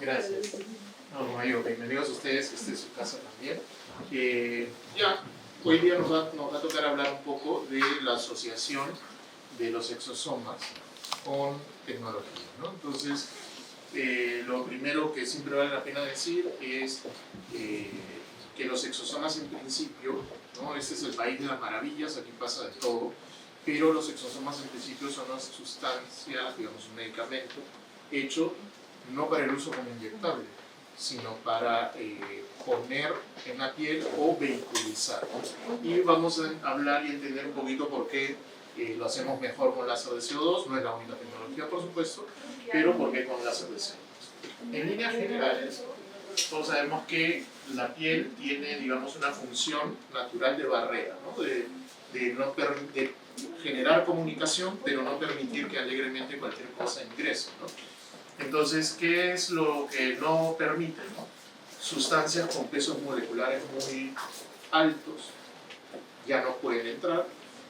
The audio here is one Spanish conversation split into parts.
Gracias. No, como digo, bienvenidos a ustedes, esta es su casa también. Hoy día nos va a tocar hablar un poco de la asociación de los exosomas con tecnología, ¿no? Entonces, lo primero que siempre vale la pena decir es que los exosomas en principio, ¿no? Este es el país de las maravillas, aquí pasa de todo, pero los exosomas en principio son una sustancia, digamos un medicamento, hecho no para el uso como inyectable, sino para poner en la piel o vehiculizar. Y vamos a hablar y entender un poquito por qué lo hacemos mejor con láser de CO2, no es la única tecnología por supuesto, pero por qué con láser de CO2. En líneas generales, todos sabemos que la piel tiene, digamos, una función natural de barrera, ¿no? de generar comunicación, pero no permitir que alegremente cualquier cosa ingrese, ¿no? Entonces, ¿qué es lo que no permite? Sustancias con pesos moleculares muy altos ya no pueden entrar,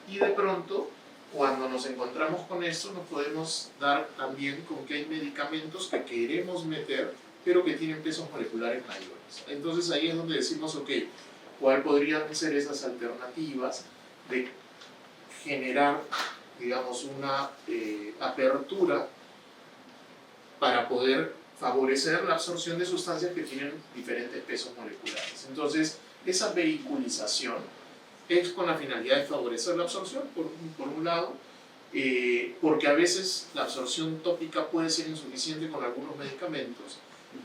y de pronto, cuando nos encontramos con esto, nos podemos dar también con que hay medicamentos que queremos meter, pero que tienen pesos moleculares mayores. Entonces ahí es donde decimos, ok, ¿cuáles podrían ser esas alternativas de generar, digamos, una apertura para poder favorecer la absorción de sustancias que tienen diferentes pesos moleculares? Entonces, esa vehiculización es con la finalidad de favorecer la absorción, por un lado, porque a veces la absorción tópica puede ser insuficiente con algunos medicamentos,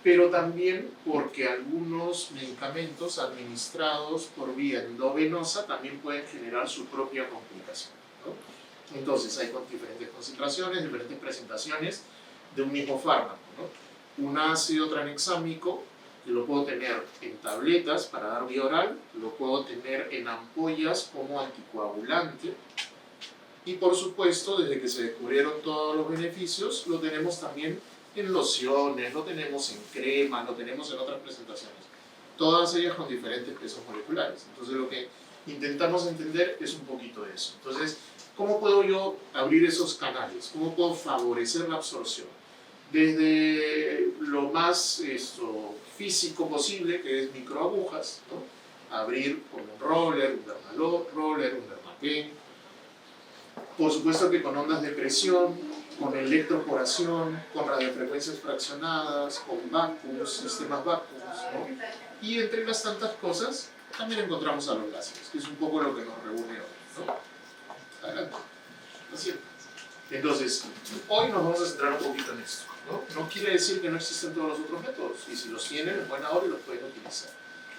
pero también porque algunos medicamentos administrados por vía endovenosa también pueden generar su propia complicación, ¿no? Entonces, hay con diferentes concentraciones, diferentes presentaciones de un mismo fármaco, ¿no? Un ácido tranexámico lo puedo tener en tabletas para dar vía oral, lo puedo tener en ampollas como anticoagulante, y por supuesto, desde que se descubrieron todos los beneficios, lo tenemos también en lociones, lo tenemos en cremas, lo tenemos en otras presentaciones, todas ellas con diferentes pesos moleculares. Entonces lo que intentamos entender es un poquito de eso. Entonces, ¿cómo puedo yo abrir esos canales? ¿Cómo puedo favorecer la absorción? Desde lo más físico posible, que es microagujas, ¿no? Abrir con un roller, un dermaloller, un dermapen. Por supuesto que con ondas de presión, con electroporación, con radiofrecuencias fraccionadas, con vacuums, sistemas vacuums, ¿no? Y entre las tantas cosas, también encontramos a los láseres, que es un poco lo que nos reúne hoy, ¿no? Adelante. Así es. Entonces, hoy nos vamos a centrar un poquito en esto, ¿no? No quiere decir que no existen todos los otros métodos, y si los tienen, en buena hora y los pueden utilizar.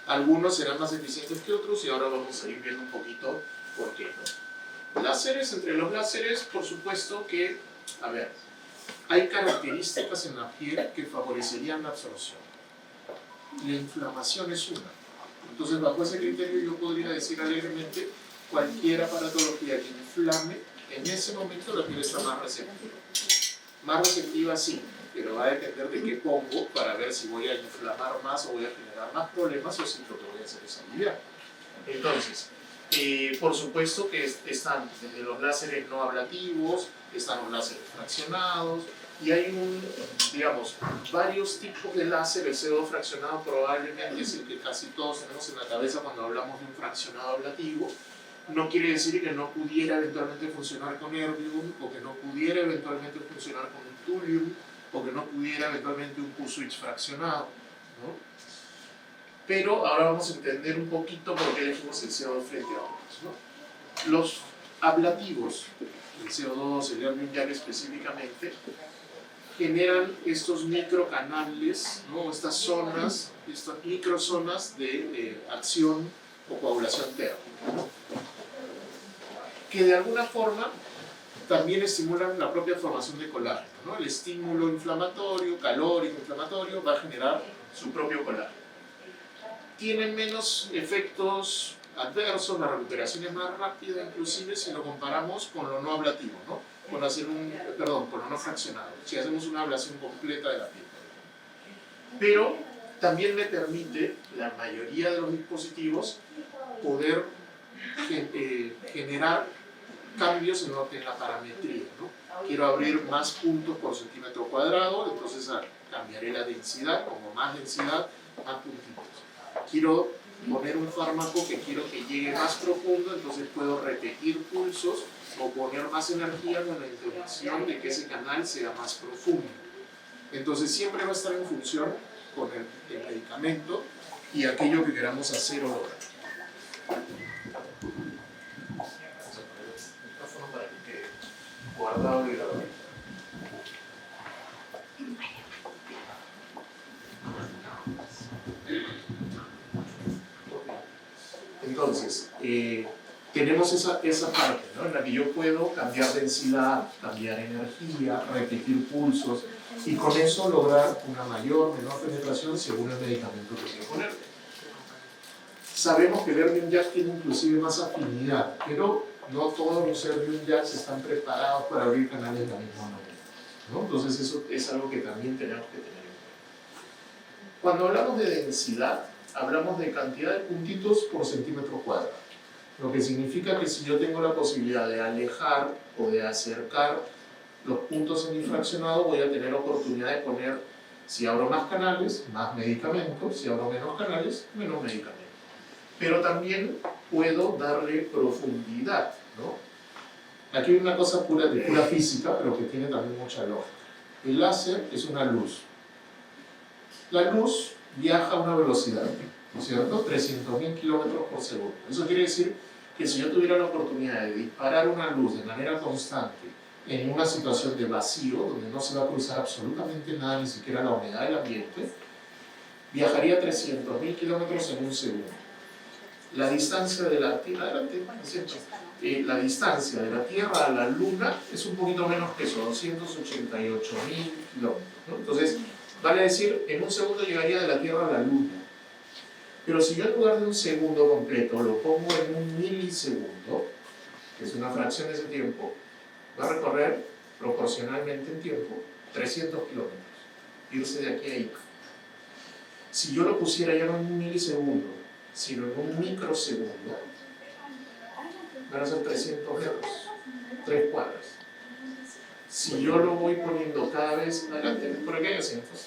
Algunos serán más eficientes que otros, y ahora vamos a ir viendo un poquito por qué, ¿no? Láseres, entre los láseres, por supuesto que, a ver, hay características en la piel que favorecerían la absorción. La inflamación es una. Entonces, bajo ese criterio, yo podría decir alegremente, cualquier aparatología que inflame, en ese momento la piel está más receptiva. Más receptiva sí, pero va a depender de qué pongo para ver si voy a inflamar más o voy a generar más problemas, o si lo que voy a hacer es aliviar. Entonces, por supuesto que están desde los láseres no ablativos, están los láseres fraccionados, y hay digamos, varios tipos de láser. El CO2 fraccionado probablemente es el que casi todos tenemos en la cabeza cuando hablamos de un fraccionado ablativo. No quiere decir que no pudiera eventualmente funcionar con erbium, o que no pudiera eventualmente funcionar con un thulium, o que no pudiera eventualmente un Q-switch fraccionado, ¿no? Pero ahora vamos a entender un poquito por qué elegimos el CO2 frente a otros, ¿no? Los ablativos, el CO2, el erbium YAG específicamente, generan estos microcanales, ¿no? Estas zonas, estas microzonas de acción o coagulación térmica, ¿no? Que de alguna forma también estimulan la propia formación de colágeno, ¿no? El estímulo inflamatorio, calórico inflamatorio, va a generar su propio colágeno. Tienen menos efectos adversos, la recuperación es más rápida inclusive si lo comparamos con lo no ablativo, ¿no? Con lo no fraccionado, si hacemos una ablación completa de la piel. Pero también me permite, la mayoría de los dispositivos, poder generar cambios en la parametría, ¿no? Quiero abrir más puntos por centímetro cuadrado, entonces cambiaré la densidad, como más densidad, más puntitos. Quiero poner un fármaco que quiero que llegue más profundo, entonces puedo repetir pulsos o poner más energía con la intención de que ese canal sea más profundo. Entonces siempre va a estar en función con el medicamento y aquello que queramos hacer o lograr. Vamos a poner el micrófono para que quede guardado y grabado. Entonces, tenemos esa parte, ¿no? En la que yo puedo cambiar densidad, cambiar energía, repetir pulsos y con eso lograr una mayor o menor penetración según el medicamento que quiero poner. Sabemos que el Erbium Jacks tiene inclusive más afinidad, pero no todos los Erbium Jacks están preparados para abrir canales de la misma manera, ¿no? Entonces eso es algo que también tenemos que tener en cuenta. Cuando hablamos de densidad, hablamos de cantidad de puntitos por centímetro cuadrado, lo que significa que si yo tengo la posibilidad de alejar o de acercar los puntos en mi fraccionado, voy a tener oportunidad de poner, si abro más canales, más medicamentos, si abro menos canales, menos medicamentos. Pero también puedo darle profundidad, ¿no? Aquí hay una cosa de pura física, pero que tiene también mucha lógica. El láser es una luz. La luz viaja a una velocidad, ¿no es cierto? 300.000 kilómetros por segundo. Eso quiere decir que si yo tuviera la oportunidad de disparar una luz de manera constante en una situación de vacío, donde no se va a cruzar absolutamente nada, ni siquiera la humedad del ambiente, viajaría 300.000 kilómetros en un segundo. La distancia de la Tierra, la distancia de la Tierra a la Luna es un poquito menos que eso, 288.000 kilómetros, ¿no? Entonces, vale decir, en un segundo llegaría de la Tierra a la Luna. Pero si yo en lugar de un segundo completo lo pongo en un milisegundo, que es una fracción de ese tiempo, va a recorrer proporcionalmente en tiempo 300 kilómetros, irse de aquí a ahí. Si yo lo pusiera ya no en un milisegundo, sino en un microsegundo, van a ser 300 metros, 3 cuadras. Si yo lo voy poniendo cada vez, adelante, por aquí hay asientos.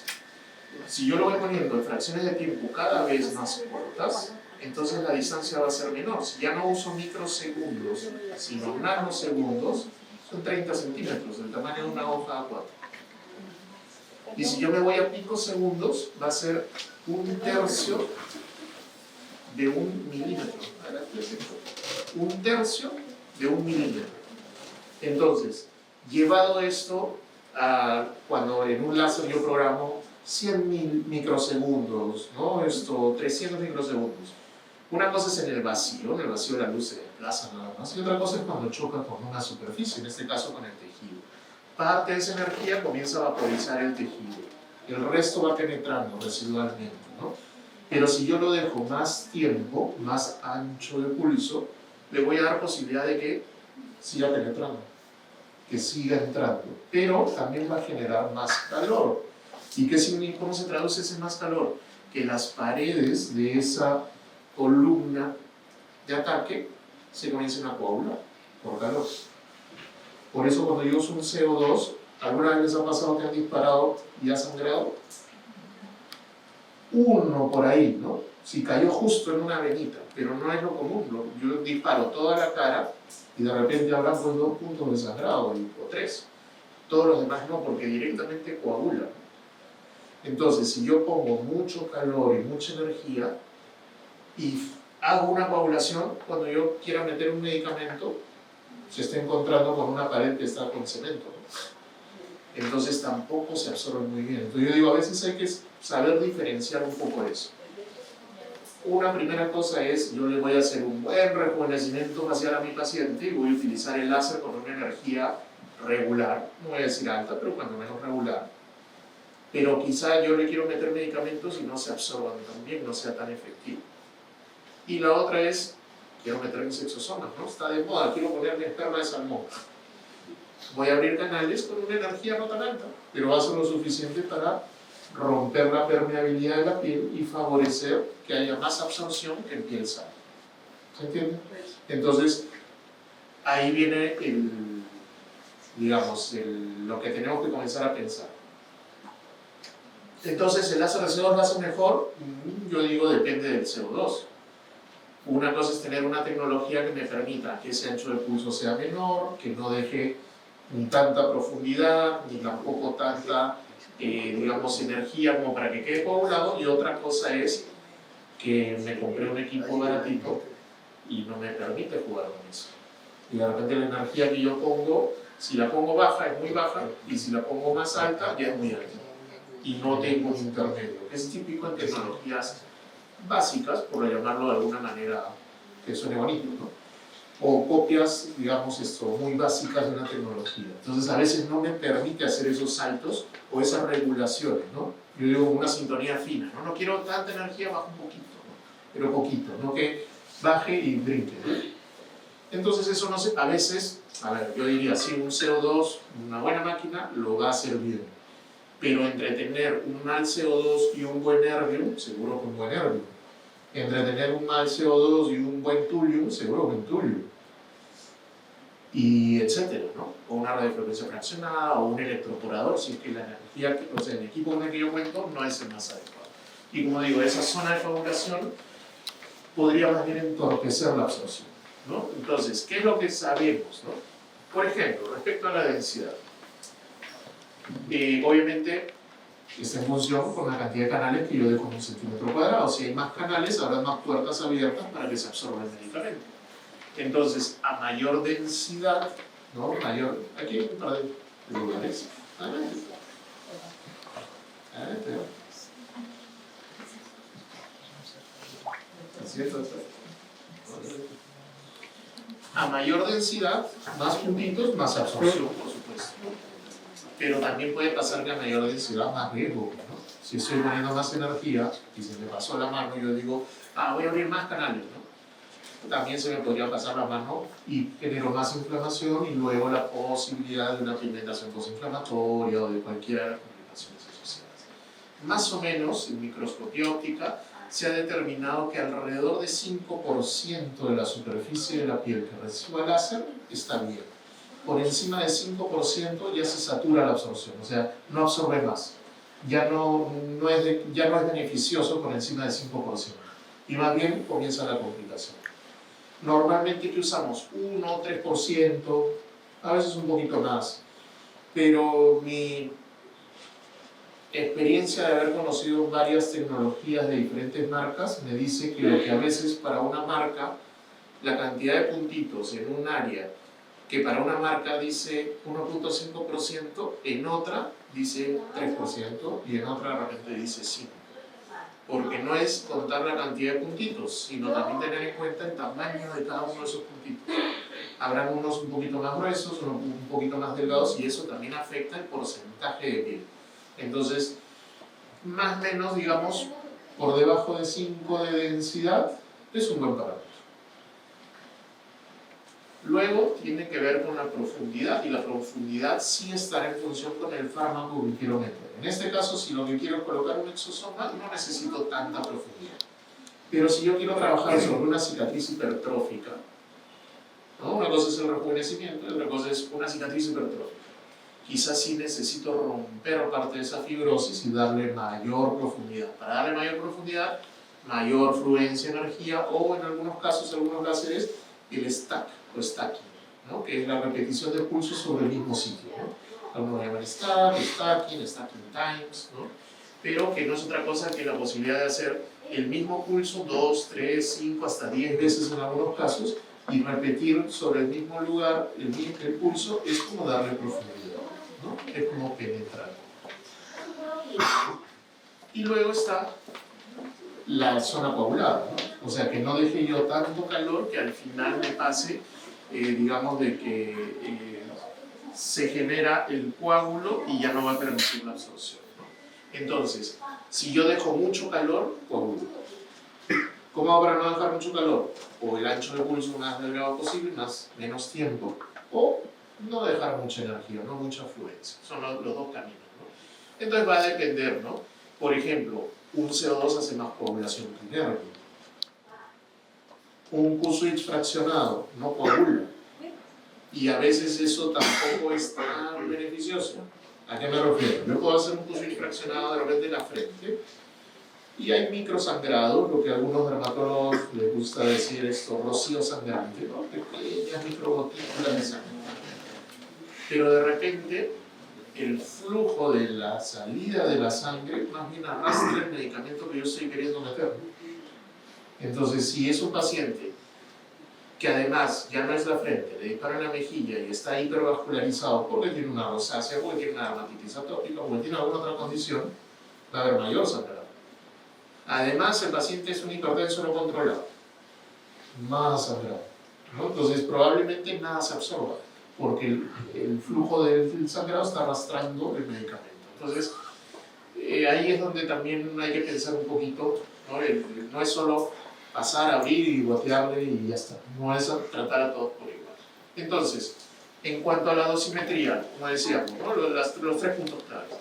Si yo lo voy poniendo en fracciones de tiempo cada vez más cortas, entonces la distancia va a ser menor. Si ya no uso microsegundos, sino nanosegundos, son 30 centímetros, el tamaño de una hoja A4. Y si yo me voy a picosegundos, va a ser 1/3 de 1 milímetro. 1/3 de 1 milímetro. Entonces, llevado esto a cuando en un láser yo programo 100.000 microsegundos, ¿no? 300 microsegundos. Una cosa es en el vacío la luz se desplaza nada más, y otra cosa es cuando choca con una superficie, en este caso con el tejido. Parte de esa energía comienza a vaporizar el tejido, el resto va penetrando residualmente, ¿no? Pero si yo lo dejo más tiempo, más ancho de pulso, le voy a dar posibilidad de que siga penetrando, que siga entrando, pero también va a generar más calor. ¿Y cómo se traduce ese más calor? Que las paredes de esa columna de ataque se comiencen a coagular por calor. Por eso cuando yo uso un CO2, ¿alguna vez les ha pasado que han disparado y ha sangrado? Uno por ahí, ¿no? Si cayó justo en una venita, pero no es lo común. Yo disparo toda la cara y de repente habrá pues 2 puntos de sangrado o 3. Todos los demás no, porque directamente coagulan. Entonces, si yo pongo mucho calor y mucha energía y hago una coagulación, cuando yo quiera meter un medicamento, se está encontrando con una pared que está con cemento, ¿no? Entonces tampoco se absorbe muy bien. Entonces yo digo, a veces hay que saber diferenciar un poco eso. Una primera cosa es, yo le voy a hacer un buen rejuvenecimiento facial a mi paciente y voy a utilizar el láser con una energía regular, no voy a decir alta, pero cuando menos regular. Pero quizá yo le quiero meter medicamentos y no se absorban tan bien, no sea tan efectivo. Y la otra es, quiero meter mis exosomas, ¿no? Está de moda, quiero ponerle esperma de salmón. Voy a abrir canales con una energía no tan alta, pero va a ser lo suficiente para romper la permeabilidad de la piel y favorecer que haya más absorción que en piel sana. ¿Se entiende? Entonces, ahí viene lo que tenemos que comenzar a pensar. Entonces, ¿el láser de CO2 lo hace mejor? Yo digo, depende del CO2. Una cosa es tener una tecnología que me permita que ese ancho de pulso sea menor, que no deje ni tanta profundidad, ni tampoco tanta, digamos, energía como para que quede poblado. Y otra cosa es que me compré un equipo baratito y no me permite jugar con eso. Y de repente la energía que yo pongo, si la pongo baja es muy baja, y si la pongo más alta ya es muy alta. Y no tengo un intermedio. Es típico en tecnologías básicas, por llamarlo de alguna manera que suene bonito, ¿no? O copias, digamos, muy básicas de una tecnología. Entonces a veces no me permite hacer esos saltos o esas regulaciones, ¿no? Yo digo una sintonía fina, ¿no? No quiero tanta energía, bajo un poquito, ¿no? Pero poquito, no que baje y brinque, ¿no? Entonces eso no se, a veces, a ver, yo diría, si un CO2, una buena máquina, lo va a hacer bien. Pero entre tener un mal CO2 y un buen erbium, seguro que un buen erbium. Entre tener un mal CO2 y un buen thulium, seguro que un thulium. Y etcétera, ¿no? O una radiofrecuencia fraccionada, o un electroporador, si es que la energía, o sea, el equipo con el que yo cuento no es el más adecuado. Y como digo, esa zona de fabulación podría más bien entorpecer la absorción, ¿no? Entonces, ¿qué es lo que sabemos, no? Por ejemplo, respecto a la densidad. Obviamente, está en función con la cantidad de canales que yo dejo en un centímetro cuadrado. Si hay más canales, habrá más puertas abiertas para que se absorba el medicamento. Entonces, a mayor densidad, ¿no? Mayor, aquí hay un par de lugares. A mayor densidad, más puntitos, más absorción, por supuesto. Pero también puede pasar que a mayor densidad, más riesgo, ¿no? Si estoy poniendo más energía y se me pasó la mano, yo digo, voy a abrir más canales, ¿no? También se me podría pasar la mano y genero más inflamación y luego la posibilidad de una pigmentación posinflamatoria o de cualquiera de las complicaciones asociadas. Más o menos, en microscopía óptica, se ha determinado que alrededor de 5% de la superficie de la piel que reciba láser está bien. Por encima del 5% ya se satura la absorción, o sea, no absorbe más. Ya no es beneficioso por encima del 5%. Y más bien comienza la complicación. Normalmente que usamos 1 o 3%, a veces un poquito más, pero mi experiencia de haber conocido varias tecnologías de diferentes marcas me dice que lo que a veces para una marca, la cantidad de puntitos en un área que para una marca dice 1.5%, en otra dice 3% y en otra de repente dice 5%. Porque no es contar la cantidad de puntitos, sino también tener en cuenta el tamaño de cada uno de esos puntitos. Habrán unos un poquito más gruesos, unos un poquito más delgados, y eso también afecta el porcentaje de piel. Entonces, más o menos, digamos, por debajo de 5 de densidad, es un buen parámetro. Luego tiene que ver con la profundidad, y la profundidad sí estará en función con el fármaco que quiero meter. En este caso, si lo que quiero es colocar un exosoma, no necesito tanta profundidad. Pero si yo quiero trabajar sobre una cicatriz hipertrófica, ¿no? Una cosa es el rejuvenecimiento y otra cosa es una cicatriz hipertrófica. Quizás sí necesito romper parte de esa fibrosis y darle mayor profundidad. Para darle mayor profundidad, mayor fluencia de energía, o en algunos casos, algunos láseres, el stack o stacking, ¿no? Que es la repetición de pulsos sobre el mismo sitio, ¿no? Algunos llaman stacking times, ¿no? Pero que no es otra cosa que la posibilidad de hacer el mismo pulso 2, 3, 5, hasta 10 veces en algunos casos, y repetir sobre el mismo lugar el pulso es como darle profundidad, ¿no? Es como penetrar. Y luego está la zona coagulada, ¿no? O sea, que no deje yo tanto calor que al final me pase, digamos, de que se genera el coágulo y ya no va a permitir la absorción, ¿no? Entonces, si yo dejo mucho calor, coágulo. ¿Cómo hago para no dejar mucho calor? O el ancho de pulso más delgado posible, menos tiempo, o no dejar mucha energía, no mucha fluencia. Son los dos caminos, ¿no? Entonces va a depender, ¿no? Por ejemplo, un CO2 hace más coagulación que un nervio. Un Q-switch fraccionado no coagula. Y a veces eso tampoco es tan beneficioso. ¿A qué me refiero? Yo puedo hacer un pus fraccionado de repente en la frente y hay microsangrados, lo que a algunos dermatólogos les gusta decir esto, rocío sangrante, ¿no? Pequeñas microgotículas de sangre. Pero de repente el flujo de la salida de la sangre más bien arrastra el medicamento que yo estoy queriendo meter. Entonces, si es un paciente que además ya no es la frente, le dispara en la mejilla y está hipervascularizado porque tiene una rosácea, porque tiene una dermatitis atópica, porque tiene alguna otra condición, va a haber mayor sangrado. Además, el paciente es un hipertenso no controlado, más sangrado, ¿no? Entonces, probablemente nada se absorba, porque el flujo del sangrado está arrastrando el medicamento. Entonces, ahí es donde también hay que pensar un poquito, ¿no? No es solo pasar, abrir y gotearle y ya está, no es tratar a todos por igual. Entonces, en cuanto a la dosimetría, como decíamos, ¿no? los 3 puntos claves.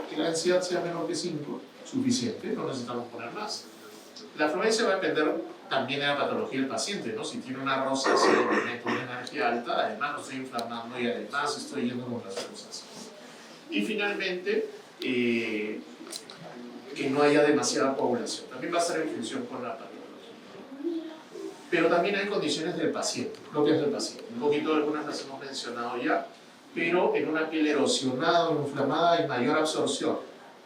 Que la densidad sea menor que 5, suficiente, no necesitamos poner más. La afluencia va a depender también de la patología del paciente, ¿no? Si tiene una rosácea de una energía alta, además lo estoy inflamando y además estoy yendo con las rosáceas. Y finalmente, que no haya demasiada coagulación. También va a estar en función con la patología. Pero también hay condiciones del paciente, propias del paciente. Un poquito algunas las hemos mencionado ya, pero en una piel erosionada o inflamada hay mayor absorción.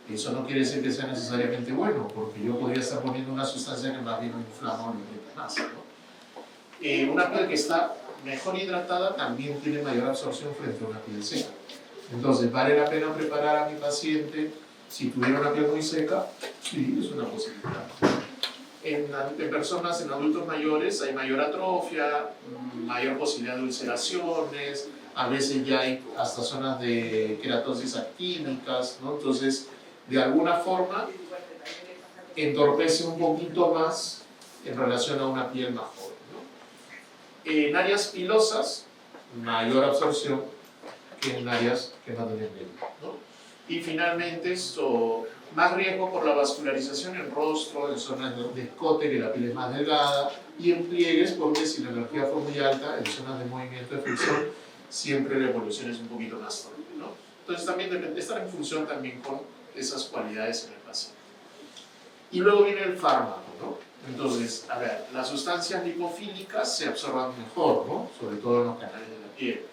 Eso no quiere decir que sea necesariamente bueno, porque yo podría estar poniendo una sustancia que más bien inflama o irrita más, ¿no? Una piel que está mejor hidratada también tiene mayor absorción frente a una piel seca. Entonces, ¿vale la pena preparar a mi paciente si tuviera una piel muy seca? Sí, es una posibilidad. En personas, en adultos mayores, hay mayor atrofia, mayor posibilidad de ulceraciones, a veces ya hay hasta zonas de queratosis actínicas, ¿no? Entonces, de alguna forma, entorpece un poquito más en relación a una piel más joven, ¿no? En áreas pilosas, mayor absorción que en áreas que no tienen piel, ¿no? Y finalmente, más riesgo por la vascularización en rostro, en zonas de escote, que la piel es más delgada, y en pliegues, porque si la energía fue muy alta, en zonas de movimiento de fricción, siempre la evolución es un poquito más torpe, ¿no? Entonces también debe estar en función también con esas cualidades en el paciente. Y luego viene el fármaco, ¿no? Entonces, a ver, las sustancias lipofílicas se absorban mejor, ¿no? Sobre todo en los canales de la piel.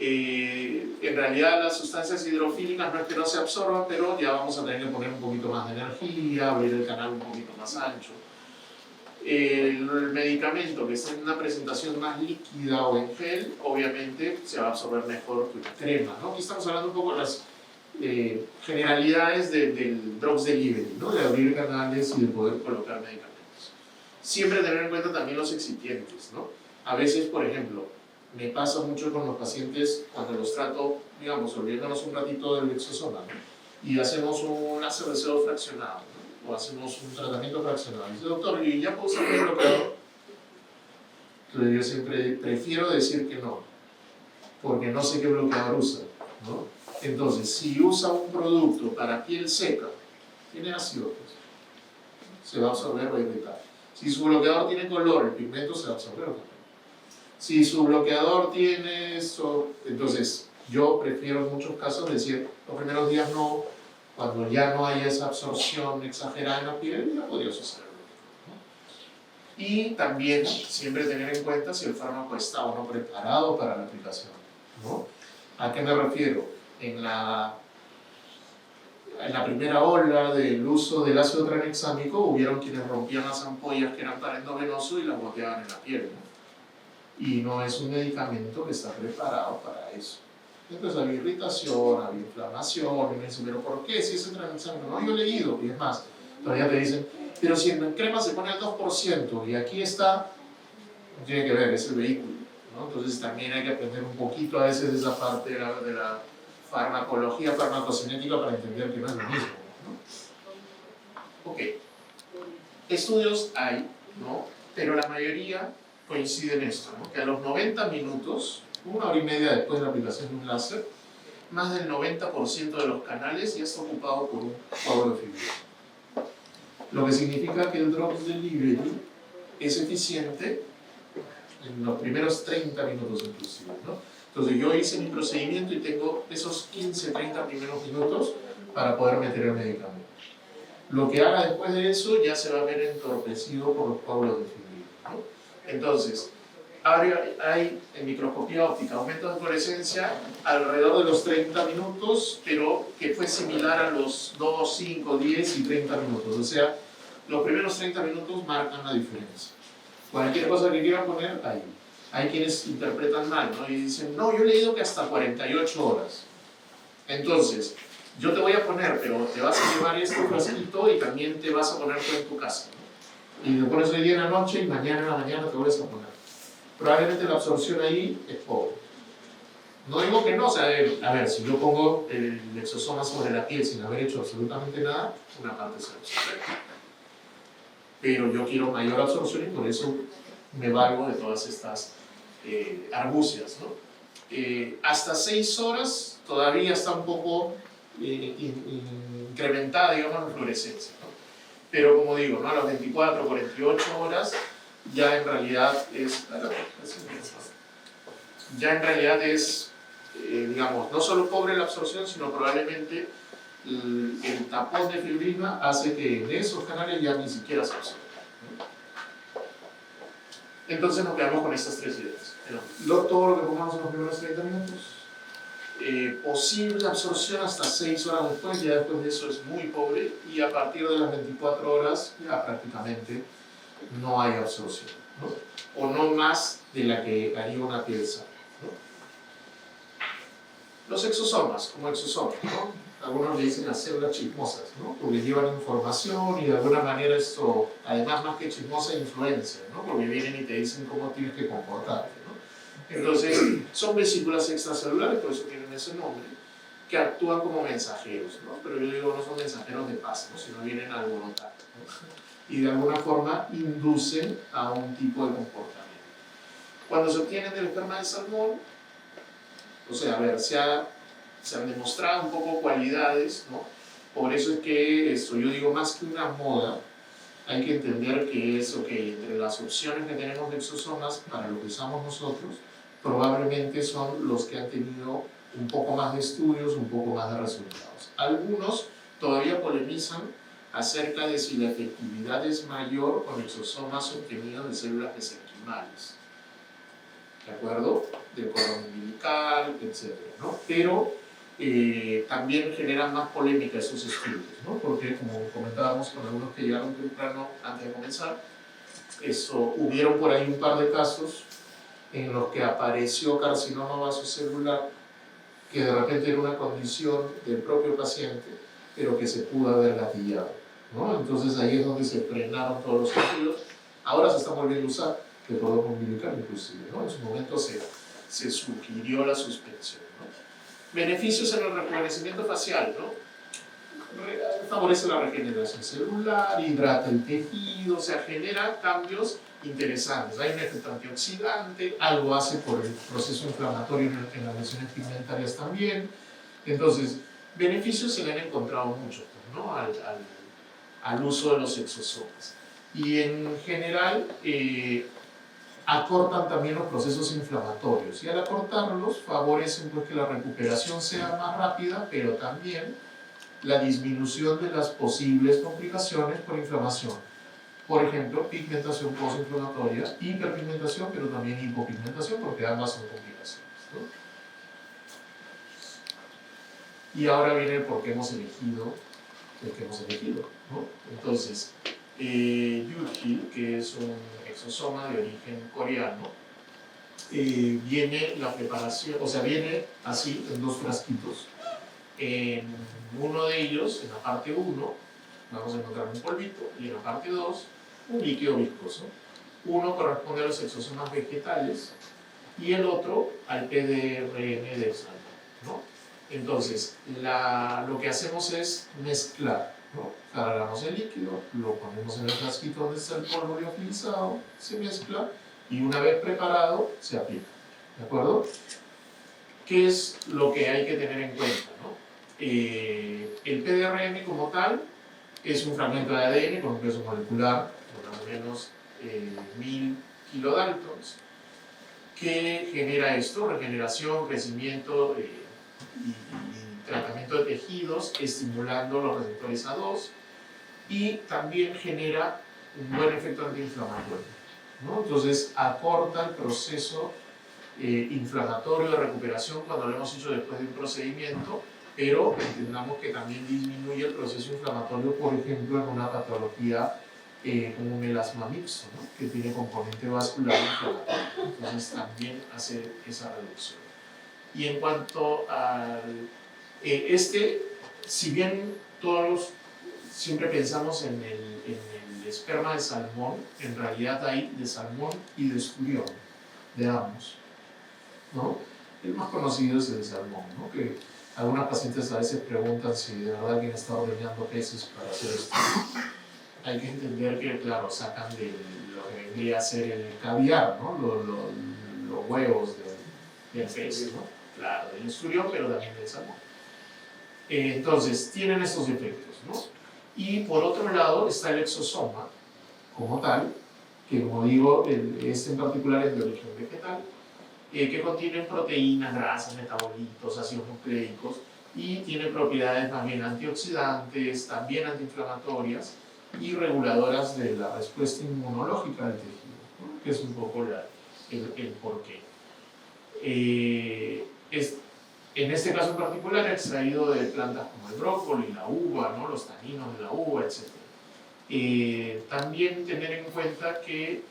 En realidad las sustancias hidrofílicas no es que no se absorban, pero ya vamos a tener que poner un poquito más de energía, abrir el canal un poquito más ancho. El medicamento que está en una presentación más líquida o en gel, obviamente se va a absorber mejor que una crema, ¿no? Aquí estamos hablando un poco de las generalidades del drugs delivery, ¿no? De abrir canales y de poder colocar medicamentos. Siempre tener en cuenta también los excipientes, ¿no? A veces, por ejemplo, me pasa mucho con los pacientes cuando los trato, digamos, olvidándonos un ratito del exosoma, ¿no? Y hacemos un ácido deseo fraccionado, ¿no? O hacemos un tratamiento fraccionado. Y dice, doctor, ¿y ya puedo usar el bloqueador? Entonces yo siempre prefiero decir que no, porque no sé qué bloqueador usa, ¿no? Entonces, si usa un producto para piel seca, tiene ácido, pues, se va a absorber o irritar. Si su bloqueador tiene color, el pigmento se va a absorber también. Si su bloqueador tiene eso, entonces yo prefiero en muchos casos decir, los primeros días no, cuando ya no haya esa absorción exagerada en la piel, ya podrías usar el bloqueador, ¿no? Y también siempre tener en cuenta si el fármaco está o no preparado para la aplicación, ¿no? ¿A qué me refiero? En la primera ola del uso del ácido tranexámico hubieron quienes rompían las ampollas que eran para endovenoso y las boteaban en la piel, ¿no? Y no es un medicamento que está preparado para eso. Entonces había irritación, había inflamación, y me dicen, ¿pero por qué? Si es el tranexámico. No, yo he leído, y es más, todavía te dicen, pero si en la crema se pone el 2% y aquí está, no tiene que ver, es el vehículo, ¿no? Entonces también hay que aprender un poquito a veces de esa parte de la farmacología, farmacocinética, para entender que no es lo mismo, ¿no? Ok, estudios hay, ¿no? Pero la mayoría coincide en esto, ¿no? Que a los 90 minutos, 1 hora y media después de la aplicación de un láser, más del 90% de los canales ya está ocupado por un coágulo fibroso. Lo que significa que el drugs delivery es eficiente en los primeros 30 minutos inclusive, ¿no? Entonces yo hice mi procedimiento y tengo esos 15, 30 primeros minutos para poder meter el medicamento. Lo que haga después de eso ya se va a ver entorpecido por los coágulos de fibrina, ¿no? Entonces, hay en microscopía óptica aumentos de fluorescencia alrededor de los 30 minutos, pero que fue similar a los 2, 5, 10 y 30 minutos. O sea, los primeros 30 minutos marcan la diferencia. Cualquier cosa que quieran poner, ahí. Hay quienes interpretan mal, ¿no? Y dicen, no, yo he leído que hasta 48 horas. Entonces, yo te voy a poner, pero te vas a llevar este frasquito y también te vas a poner tú en tu casa, ¿no? Y lo pones hoy día en la noche y mañana en la mañana te vuelves a poner. Probablemente la absorción ahí es pobre. No digo que no, o sea, a ver, si yo pongo el exosoma sobre la piel sin haber hecho absolutamente nada, una parte se absorbe. Pero yo quiero mayor absorción y por eso me valgo de todas estas argucias, ¿no? Hasta 6 horas todavía está un poco incrementada, digamos, la fluorescencia, ¿no? Pero como digo, ¿no? A las 24, 48 horas ya en realidad es, digamos, no solo pobre la absorción, sino probablemente el tapón de fibrina hace que en esos canales ya ni siquiera se absorba, ¿no? Entonces nos quedamos con estas tres ideas. Todo lo que pongamos en los primeros 30 minutos, posible absorción hasta 6 horas después, ya después de eso es muy pobre, y a partir de las 24 horas ya prácticamente no hay absorción, ¿no? O no más de la que haría una piel sana, ¿no? Los exosomas, como exosomas, ¿no? Algunos le dicen las células chismosas, ¿no? Porque llevan información y de alguna manera esto, además más que chismosa, influencia, ¿no? Porque vienen y te dicen cómo tienes que comportarte, ¿no? Entonces, son vesículas extracelulares, por eso tienen ese nombre, que actúan como mensajeros, ¿no? Pero yo digo, no son mensajeros de paz, ¿no? Sino vienen a alborotar, ¿no? Y de alguna forma inducen a un tipo de comportamiento. Cuando se obtienen del esperma de salmón, o sea, a ver, se han demostrado un poco cualidades, ¿no? Por eso es que esto, yo digo, más que una moda, hay que entender que es, ok, entre las opciones que tenemos de exosomas para lo que usamos nosotros, probablemente son los que han tenido un poco más de estudios, un poco más de resultados. Algunos todavía polemizan acerca de si la efectividad es mayor con exosomas obtenidos de células mesenquimales, ¿de acuerdo? Del cordón umbilical, etc., ¿no? Pero también generan más polémica esos estudios, ¿no? Porque, como comentábamos con algunos que llegaron temprano antes de comenzar, hubieron por ahí un par de casos en los que apareció carcinoma vasocelular, que de repente era una condición del propio paciente, pero que se pudo haber gatillado, ¿no? Entonces ahí es donde se frenaron todos los estudios. Ahora se está volviendo a usar el cordón umbilical inclusive, ¿no? En su momento se sugirió la suspensión, ¿no? Beneficios en el rejuvenecimiento facial, ¿no? Favorece la regeneración celular, hidrata el tejido, o sea, genera cambios interesantes. Hay un efecto antioxidante, algo hace por el proceso inflamatorio en las lesiones pigmentarias también. Entonces, beneficios se le han encontrado muchos, ¿no? al uso de los exosomas. Y en general, acortan también los procesos inflamatorios, y al acortarlos favorecen pues que la recuperación sea más rápida, pero también la disminución de las posibles complicaciones por inflamación. Por ejemplo, pigmentación postinflamatoria, hiperpigmentación, pero también hipopigmentación, porque ambas son complicaciones, ¿no? Y ahora viene el por qué hemos elegido el que hemos elegido, ¿no? Entonces, Yudhil, que es un exosoma de origen coreano, viene la preparación, o sea, viene así en 2 frasquitos. En uno de ellos, en la parte 1, vamos a encontrar un polvito, y en la parte 2, un líquido viscoso. Uno corresponde a los exosomas vegetales y el otro al PDRN del salmón, ¿no? Entonces, lo que hacemos es mezclar, ¿no? Cargamos el líquido, lo ponemos en el frasquito donde está el polvo liofilizado, se mezcla y una vez preparado se aplica, ¿de acuerdo? ¿Qué es lo que hay que tener en cuenta, ¿no? El PDRN como tal es un fragmento de ADN con un peso molecular de más o menos 1000 kilodaltons, ¿Qué genera esto? Regeneración, crecimiento y tratamiento de tejidos, estimulando los receptores A2, y también genera un buen efecto antiinflamatorio, ¿no? Entonces acorta el proceso inflamatorio de recuperación cuando lo hemos hecho después de un procedimiento, pero entendamos que también disminuye el proceso inflamatorio, por ejemplo, en una patología como un melasma mixto, ¿no? Que tiene componente vascular inflamatorio. Entonces también hace esa reducción. Y en cuanto al si bien todos siempre pensamos en el esperma de salmón, en realidad hay de salmón y de esturión, de ambos, ¿no? El más conocido es el de salmón, ¿no? Que algunas pacientes a veces preguntan si de verdad alguien está ordeñando peces para hacer esto. Hay que entender que, claro, sacan de lo que vendría a ser el caviar, ¿no? Los huevos del pez, ¿no? Claro, del esturión, pero también del salmón. Entonces, tienen estos efectos, ¿no? Y por otro lado está el exosoma, como tal, que como digo, este en particular es de origen vegetal, que contienen proteínas, grasas, metabolitos, ácidos nucleicos, y tiene propiedades más bien antioxidantes, también antiinflamatorias y reguladoras de la respuesta inmunológica del tejido, ¿no? Que es un poco el porqué. En este caso en particular, extraído de plantas como el brócoli, la uva, ¿no? Los taninos de la uva, etc. También tener en cuenta que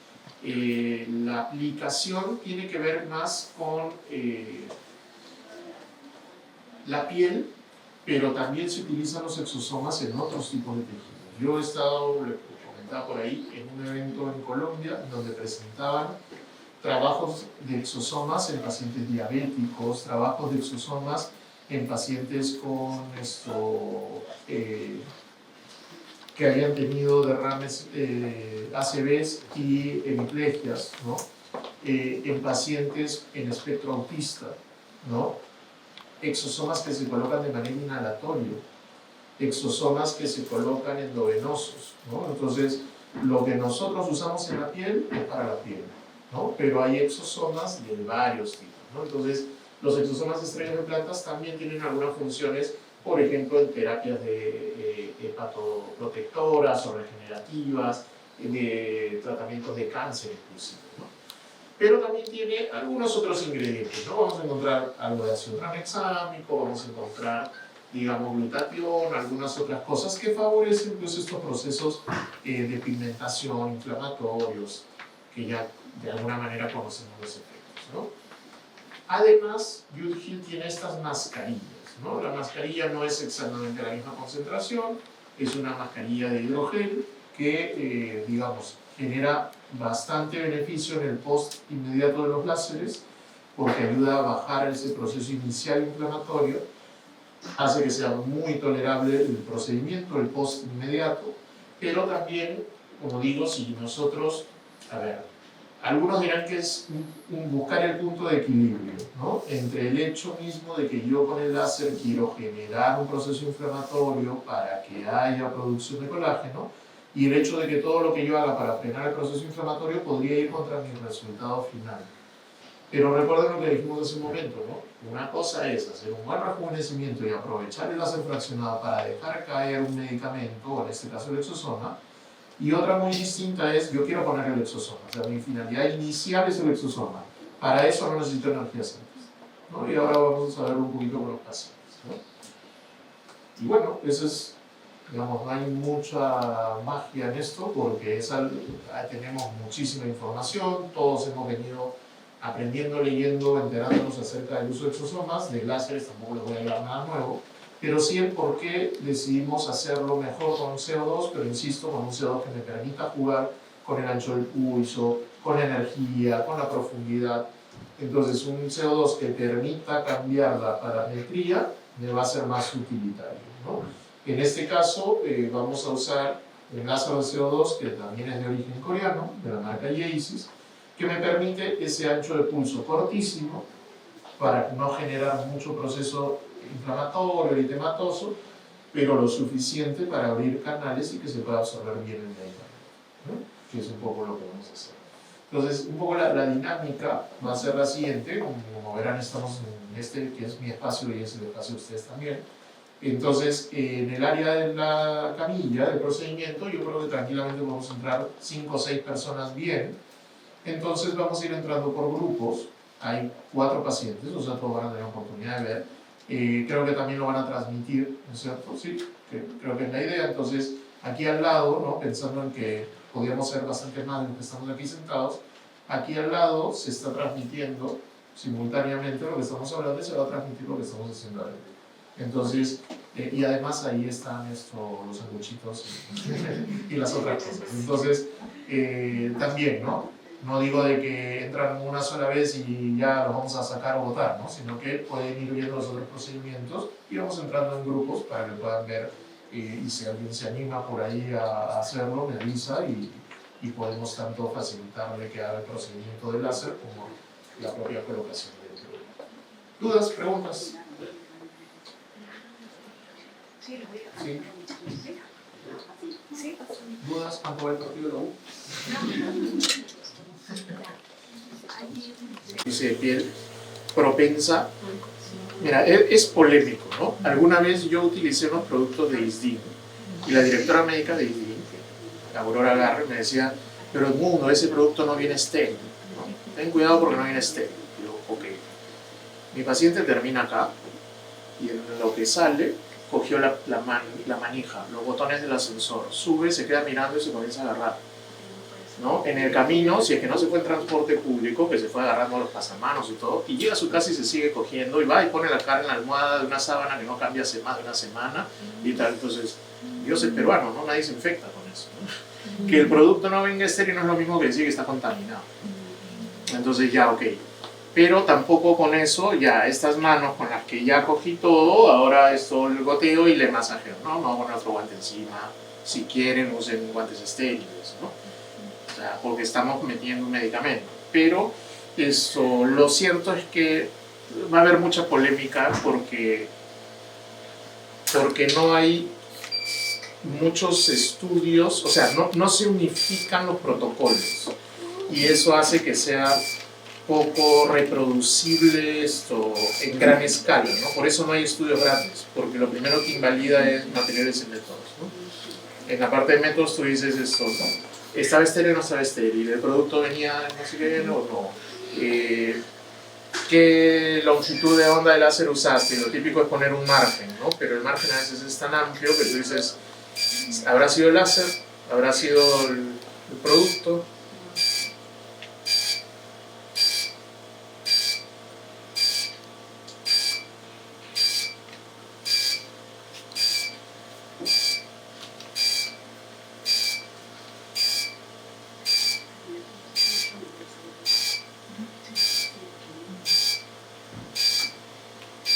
la aplicación tiene que ver más con la piel, pero también se utilizan los exosomas en otros tipos de tejidos. Yo he estado, le comentaba por ahí, en un evento en Colombia donde presentaban trabajos de exosomas en pacientes diabéticos, trabajos de exosomas en pacientes con que hayan tenido derrames ACVs y hemiplegias, ¿no? En pacientes en espectro autista, ¿no? Exosomas que se colocan de manera inhalatoria, exosomas que se colocan endovenosos, ¿no? Entonces, lo que nosotros usamos en la piel es para la piel, ¿no? Pero hay exosomas de varios tipos, ¿no? Entonces, los exosomas extraídos de plantas también tienen algunas funciones, por ejemplo, en terapias de hepatoprotectoras o regenerativas, de tratamientos de cáncer inclusive, ¿no? Pero también tiene algunos otros ingredientes, ¿no? Vamos a encontrar algo de ácido tranexámico, vamos a encontrar, digamos, glutatión, algunas otras cosas que favorecen pues, estos procesos de pigmentación, inflamatorios, que ya de alguna manera conocemos los efectos, ¿no? Además, Good-Heal tiene estas mascarillas, ¿no? La mascarilla no es exactamente la misma concentración, es una mascarilla de hidrogel que, digamos, genera bastante beneficio en el post inmediato de los láseres porque ayuda a bajar ese proceso inicial inflamatorio, hace que sea muy tolerable el procedimiento, el post inmediato, pero también, como digo, si nosotros, a ver, algunos dirán que es buscar el punto de equilibrio, ¿no? Entre el hecho mismo de que yo con el láser quiero generar un proceso inflamatorio para que haya producción de colágeno y el hecho de que todo lo que yo haga para frenar el proceso inflamatorio podría ir contra mi resultado final. Pero recuerden lo que dijimos hace un momento, ¿no? Una cosa es hacer un buen rejuvenecimiento y aprovechar el láser fraccionado para dejar caer un medicamento, o en este caso el exosoma, y otra muy distinta es, yo quiero poner el exosoma, o sea, mi finalidad inicial es el exosoma. Para eso no necesito energías antes, ¿no? Y ahora vamos a ver un poquito con los pacientes, ¿no? Y bueno, eso es, digamos, no hay mucha magia en esto porque tenemos muchísima información, todos hemos venido aprendiendo, leyendo, enterándonos acerca del uso de exosomas, de láseres tampoco les voy a hablar nada nuevo, pero sí el por qué decidimos hacerlo mejor con un CO2, pero insisto, con un CO2 que me permita jugar con el ancho del pulso, con la energía, con la profundidad. Entonces un CO2 que permita cambiar la parametría me va a ser más utilitario, ¿no? En este caso vamos a usar un láser de CO2 que también es de origen coreano, de la marca Yeesis, que me permite ese ancho de pulso cortísimo para no generar mucho proceso inflamatorio, eritematoso, pero lo suficiente para abrir canales y que se pueda absorber bien el medicamento, ¿no? Que es un poco lo que vamos a hacer. Entonces, un poco la dinámica va a ser la siguiente. Como verán, estamos en este que es mi espacio y es el espacio de ustedes también. Entonces, en el área de la camilla, del procedimiento, yo creo que tranquilamente podemos entrar 5 o 6 personas bien. Entonces, vamos a ir entrando por grupos. Hay 4 pacientes, o sea, todos van a tener oportunidad de ver. Creo que también lo van a transmitir, ¿no es cierto? Sí, creo que es la idea. Entonces, aquí al lado, ¿no? Pensando en que podríamos ser bastante más de los que estamos aquí sentados, aquí al lado se está transmitiendo simultáneamente lo que estamos hablando y se va a transmitir lo que estamos haciendo ahora. Entonces, y además ahí están los sanguchitos y las otras cosas. Entonces, también, ¿no? No digo de que entran una sola vez y ya los vamos a sacar o votar, ¿no? Sino que pueden ir viendo los otros procedimientos y vamos entrando en grupos para que puedan ver y si alguien se anima por ahí a hacerlo, me avisa y podemos tanto facilitarle que haga el procedimiento de láser como la propia colocación del producto. ¿Dudas? ¿Preguntas? Sí. ¿Sí? ¿Dudas? ¿Cuánto va el partido de la U? Dice de piel propensa. Mira, es polémico, ¿no? Alguna vez yo utilicé unos productos de ISDIN y la directora médica de ISDIN, Aurora Garre, me decía, pero Edmundo, ese producto no viene estéril, ¿no? Ten cuidado porque no viene estéril. Y yo, ok. Mi paciente termina acá y en lo que sale cogió la manija, los botones del ascensor, sube, se queda mirando y se comienza a agarrar, ¿no? En el camino, si es que no se fue en transporte público, que se fue agarrando a los pasamanos y todo, y llega a su casa y se sigue cogiendo, y va y pone la cara en la almohada de una sábana que no cambia hace más de una semana, y tal. Entonces, yo soy peruano, ¿no? Nadie se infecta con eso, ¿no? Que el producto no venga estéril no es lo mismo que decir que está contaminado. Entonces, ya, ok. Pero tampoco con eso, ya estas manos con las que ya cogí todo, ahora es todo el goteo y le masajeo, ¿no? No poner otro guante encima, si quieren usen guantes estériles, ¿no? O sea, porque estamos metiendo un medicamento. Pero eso, lo cierto es que va a haber mucha polémica porque no hay muchos estudios, o sea, no se unifican los protocolos y eso hace que sea poco reproducible esto en gran escala, ¿no? Por eso no hay estudios grandes, porque lo primero que invalida es materiales y métodos, ¿no? En la parte de métodos tú dices esto, ¿no? ¿Estaba estéril o no estaba estéril? ¿El producto venía no sé qué o no? ¿Qué longitud de onda de láser usaste? Lo típico es poner un margen, ¿no? Pero el margen a veces es tan amplio que tú dices, ¿habrá sido el láser? ¿Habrá sido el producto?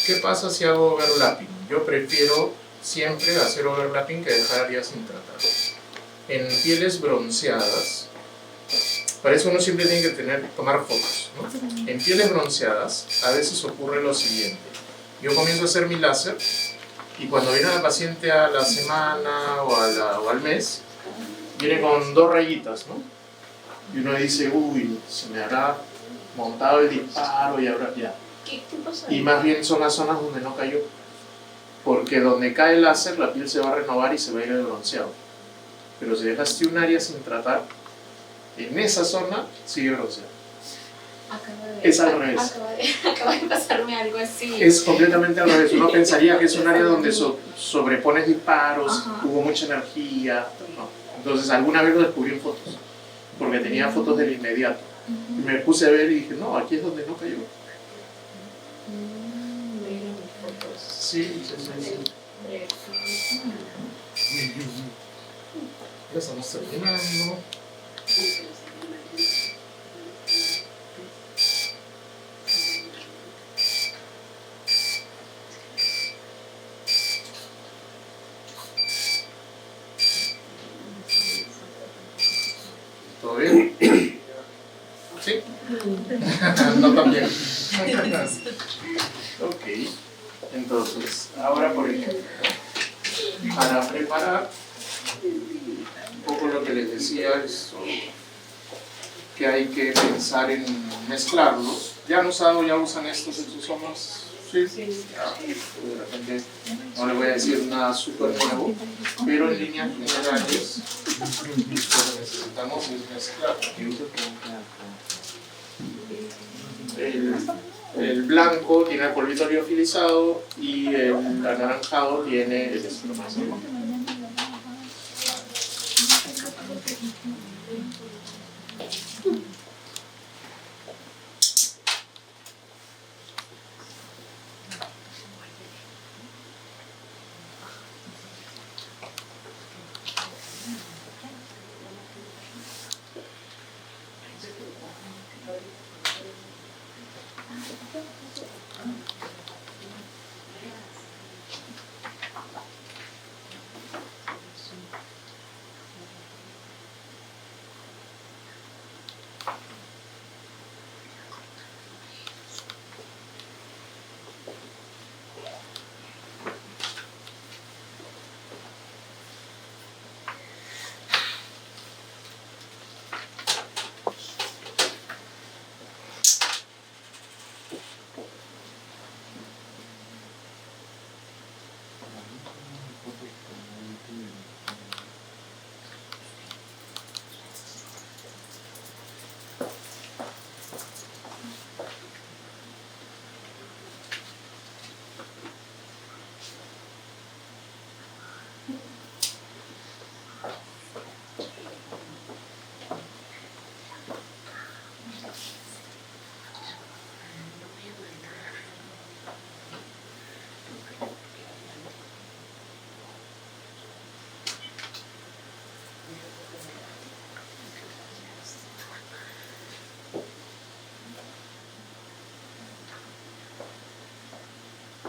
¿Qué pasa si hago overlapping? Yo prefiero siempre hacer overlapping que dejar áreas sin tratar. En pieles bronceadas, para eso uno siempre tiene que tomar fotos, ¿no? En pieles bronceadas a veces ocurre lo siguiente. Yo comienzo a hacer mi láser y cuando viene la paciente a la semana o al mes, viene con 2 rayitas, ¿no? Y uno dice, uy, se me habrá montado el disparo y habrá ya. ¿Qué pasó? Y más bien son las zonas donde no cayó, porque donde cae el láser la piel se va a renovar y se va a ir el bronceado. Pero si dejaste un área sin tratar, en esa zona sigue bronceado. Es al revés. Acaba de pasarme algo así. Es completamente al revés. Uno pensaría que es un área donde sobrepones disparos, hubo mucha energía. No. Entonces alguna vez lo descubrí en fotos, porque tenía fotos del inmediato. Y me puse a ver y dije, no, aquí es donde no cayó. Sí. Ya estamos terminando. ¿Todo bien? ¿Sí? No tan bien. Ok. Entonces, ahora por ejemplo, para preparar un poco lo que les decía, que que hay que pensar en mezclarlos. Ya han usado, ya usan estos exosomas. Sí, ya, de repente no le voy a decir nada súper nuevo, pero en líneas generales lo que necesitamos es mezclar. El blanco tiene el polvito liofilizado y el anaranjado tiene el estromazo.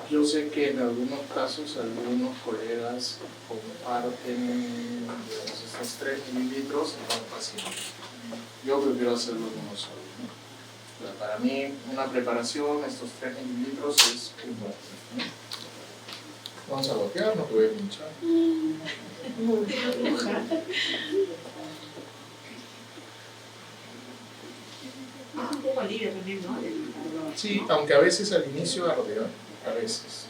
Yo sé que en algunos casos algunos colegas comparten, digamos, estos 3 mililitros en cada paciente. Yo prefiero hacerlo en uno solo, ¿no? Pero para mí, una preparación, estos 3 mililitros es un buen, ¿no? Vamos a golpear, no te voy a pinchar. Un poco alivio también, ¿no? Sí, aunque a veces al inicio arde, ¿no? A veces.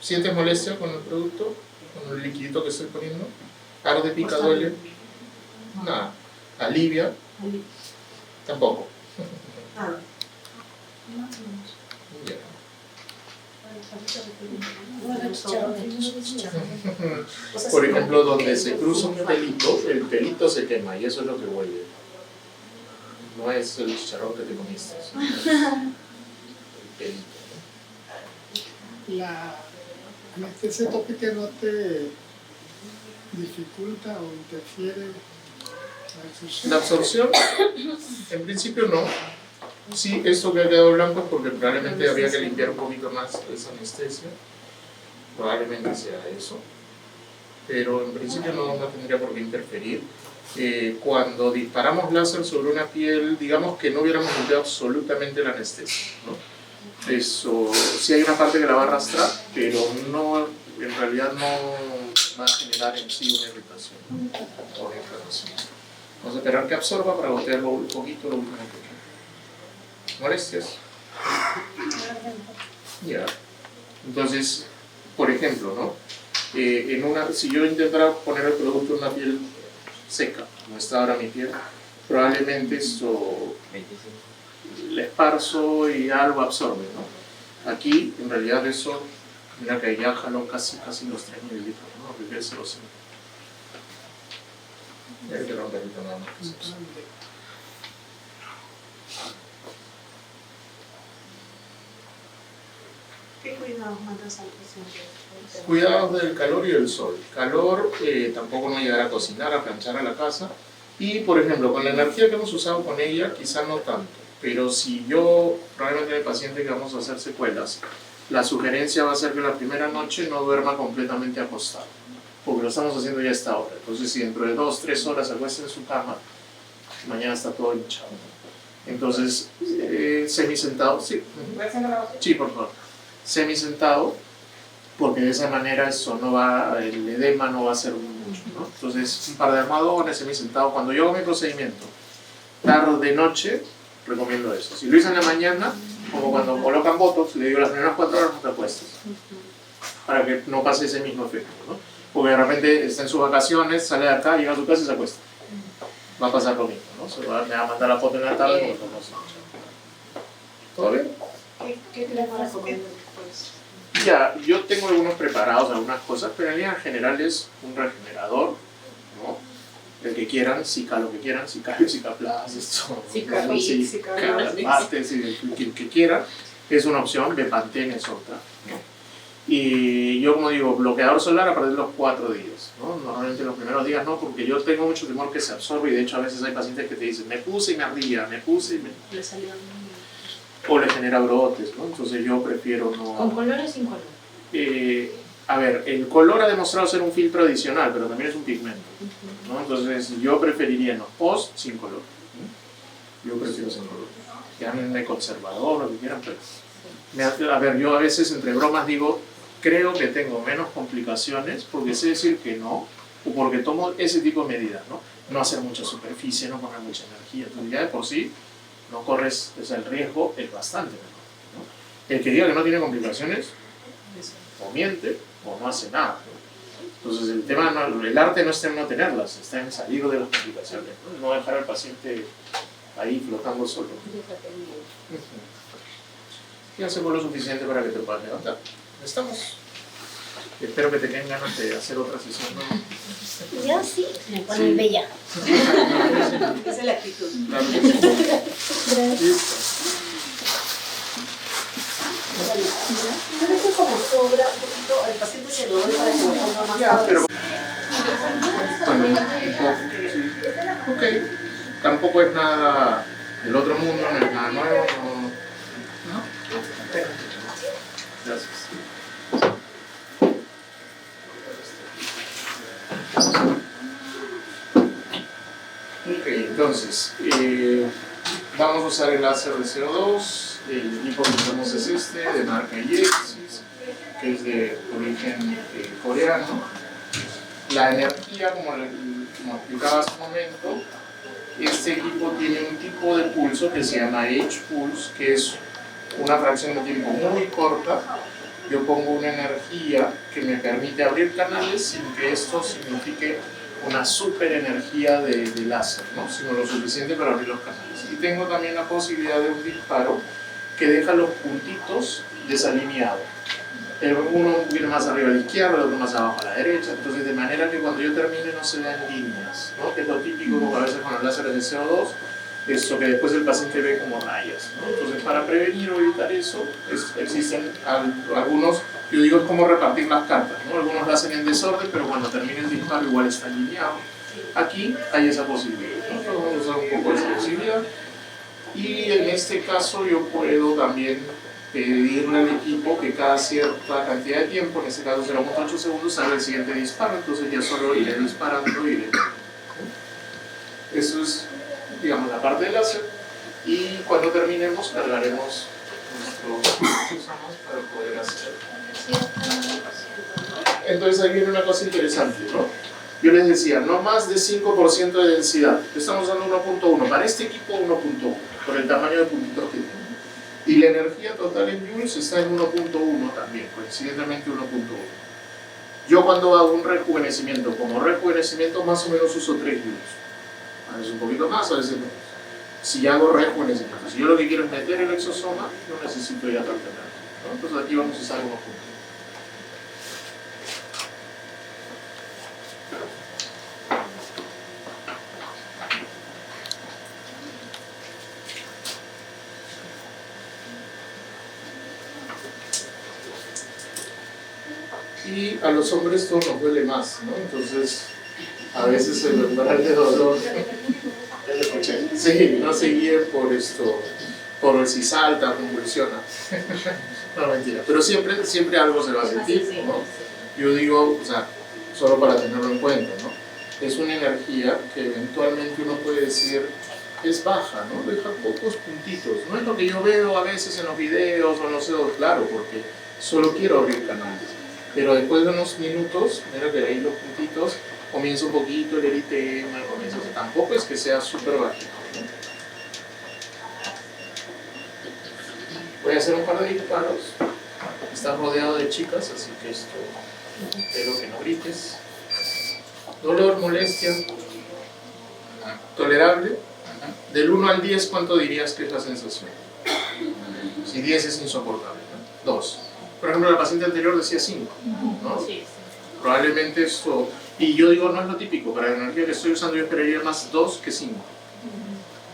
¿Sientes molestia con el producto? ¿Con el liquidito que estoy poniendo? ¿Arde, pica, duele? Nada. ¿Alivia? Tampoco. Nada. Ya. Por ejemplo, donde se cruza un pelito, el pelito se quema y eso es lo que huele. No es el chicharrón que te comiste. El pelito. La anestesia tópica no te dificulta o interfiere La absorción, en principio no. Sí, esto que ha quedado blanco es porque probablemente habría que limpiar un poquito más esa anestesia. Probablemente sea eso. Pero en principio no tendría por qué interferir. Cuando disparamos láser sobre una piel, digamos que no hubiéramos limpiado absolutamente la anestesia, ¿no? Eso, sí hay una parte que la va a arrastrar, pero no, en realidad no va a generar en sí una irritación o una inflamación. Vamos a esperar que absorba para gotearlo un poquito, lo último que queda. ¿Molestias? Ya. Entonces, por ejemplo, ¿no? Si yo intentara poner el producto en una piel seca, como está ahora mi piel, probablemente esto le esparzo y algo absorbe, ¿no? Aquí, en realidad, eso, mira que ya jaló casi los 3 mililitros, ¿no? Que es lo sé. Hay que romperlo nada más que eso. ¿Qué cuidados mandas al paciente? Cuidados del calor y del sol. Calor, tampoco no llegar a cocinar, a planchar a la casa. Y, por ejemplo, con la energía que hemos usado con ella, quizá no tanto. Pero si yo, probablemente en el paciente que vamos a hacer secuelas, la sugerencia va a ser que la primera noche no duerma completamente acostado. Porque lo estamos haciendo ya a esta hora. Entonces, si dentro de 2-3 horas se acuesta en su cama, mañana está todo hinchado. Entonces, semisentado, sí. Sí, por favor. Semisentado, porque de esa manera eso no va, el edema no va a ser mucho, ¿no? Entonces, un par de almohadones, semisentado. Cuando yo hago mi procedimiento, tarde, noche, recomiendo eso. Si lo hice en la mañana, como cuando colocan botox, le digo las primeras 4 horas no te acuestes, para que no pase ese mismo efecto, ¿no? Porque de repente está en sus vacaciones, sale de acá, llega a su casa y se acuesta. Va a pasar lo mismo, ¿no? Me va a mandar la foto en la tarde, pues no sé. ¿Todo bien? ¿Qué crema recomiendas después? Ya, yo tengo algunos preparados, algunas cosas, pero en línea general es un regenerador, ¿no? El que quieran, Cica, lo que quieran, Cicario, Cicaplast, esto, Cicavic, Cicabates, el que quiera, es una opción, Bepanthen es otra, ¿no? Y yo, como digo, bloqueador solar a partir de los 4 días, ¿no? Normalmente los primeros días no, porque yo tengo mucho temor que se absorbe y de hecho a veces hay pacientes que te dicen, me puse y me ardía, me puse y me... Le salió O le genera brotes, ¿no? Entonces yo prefiero no... ¿Con color o sin color? A ver, el color ha demostrado ser un filtro adicional, pero también es un pigmento, ¿no? Entonces yo preferiría no, post sin color, ¿no? Yo prefiero sin color. Llámenme conservador, lo que quieran, pero... A ver, yo a veces entre bromas digo, creo que tengo menos complicaciones porque sé decir que no, o porque tomo ese tipo de medidas, ¿no? No hacer mucha superficie, no poner mucha energía, entonces ya de por sí no corres, o sea, el riesgo es bastante menor, ¿no? El que diga que no tiene complicaciones, o miente, o no hace nada, ¿no? Entonces el tema, el arte no está en no tenerlas, está en salir de las complicaciones, ¿no? No dejar al paciente ahí flotando solo. Y hacemos lo suficiente para que te puedas levantar. ¿Estamos? Espero que te queden ganas de hacer otra sesión, ¿no? Yo sí, me pone bella. Esa es la actitud. Claro que sí. Listo. Creo que como sobra un poquito, el paciente se lo doy para que lo ponga más Ya, tarde. pero... Bueno, un poco, sí. Ok. Tampoco es nada del otro mundo, no es nada nuevo, ¿no? Gracias. Ok, entonces, vamos a usar el láser de CO2, el equipo que usamos es este, de marca Yexis, que es de origen coreano. La energía, como explicaba hace un momento, este equipo tiene un tipo de pulso que se llama H-Pulse, que es una fracción de tiempo muy corta. Yo pongo una energía que me permite abrir canales sin que esto signifique una super energía de láser, ¿no? Sino lo suficiente para abrir los canales. Y tengo también la posibilidad de un disparo que deja los puntitos desalineados. Uno un poquito más arriba a la izquierda, el otro más abajo a la derecha, entonces de manera que cuando yo termine no se vean líneas, ¿no? Que es lo típico como a veces con los láseres de CO2, eso que después el paciente ve como rayas, ¿no? Entonces para prevenir o evitar eso existen algunos, yo digo es como repartir las cartas, ¿no? Algunos lo hacen en desorden, pero cuando termine el disparo igual está alineado. Aquí hay esa posibilidad, ¿no? Entonces vamos a usar un poco de flexibilidad y en este caso yo puedo también pedirle al equipo que cada cierta cantidad de tiempo, en este caso 0.8 segundos, haga el siguiente disparo, entonces ya solo iré disparando y iré. Eso es, digamos, la parte del láser y cuando terminemos cargaremos nuestros usamos para poder hacer. Entonces ahí viene una cosa interesante, ¿no? Yo les decía, no más de 5% de densidad, estamos dando 1.1, para este equipo 1.1, por el tamaño de puntitos que tiene. Y la energía total en joules está en 1.1 también, coincidentemente 1.1. Yo cuando hago un rejuvenecimiento, como rejuvenecimiento más o menos uso 3 joules. A veces un poquito más, a veces menos. Si hago rejuvenecimiento, si yo lo que quiero es meter el exosoma, no necesito ya tanta energía, ¿no? Entonces aquí vamos a usar 1.1. Y a los hombres todo nos duele más, ¿no? Entonces, a veces el umbral de dolor, sí, no se guíe por esto, por si salta, convulsiona. No, mentira, pero siempre algo se va a sentir, ¿no? Yo digo, o sea, solo para tenerlo en cuenta, ¿no? Es una energía que eventualmente uno puede decir es baja, ¿no? Deja pocos puntitos. No es lo que yo veo a veces en los videos o en los dedos, claro, porque solo quiero abrir canales. Pero después de unos minutos, mira que ahí los puntitos, comienza un poquito el eritema, tampoco es que sea súper bajito, ¿no? Voy a hacer un par de disparos. Estás rodeado de chicas, así que esto, espero que no grites. Dolor, molestia, tolerable. Del 1 al 10, ¿cuánto dirías que es la sensación? Si 10 es insoportable, ¿no? 2. Por ejemplo, la paciente anterior decía 5, ¿no? Sí, sí. Probablemente eso, y yo digo, no es lo típico, para la energía que estoy usando yo esperaría más 2 que 5.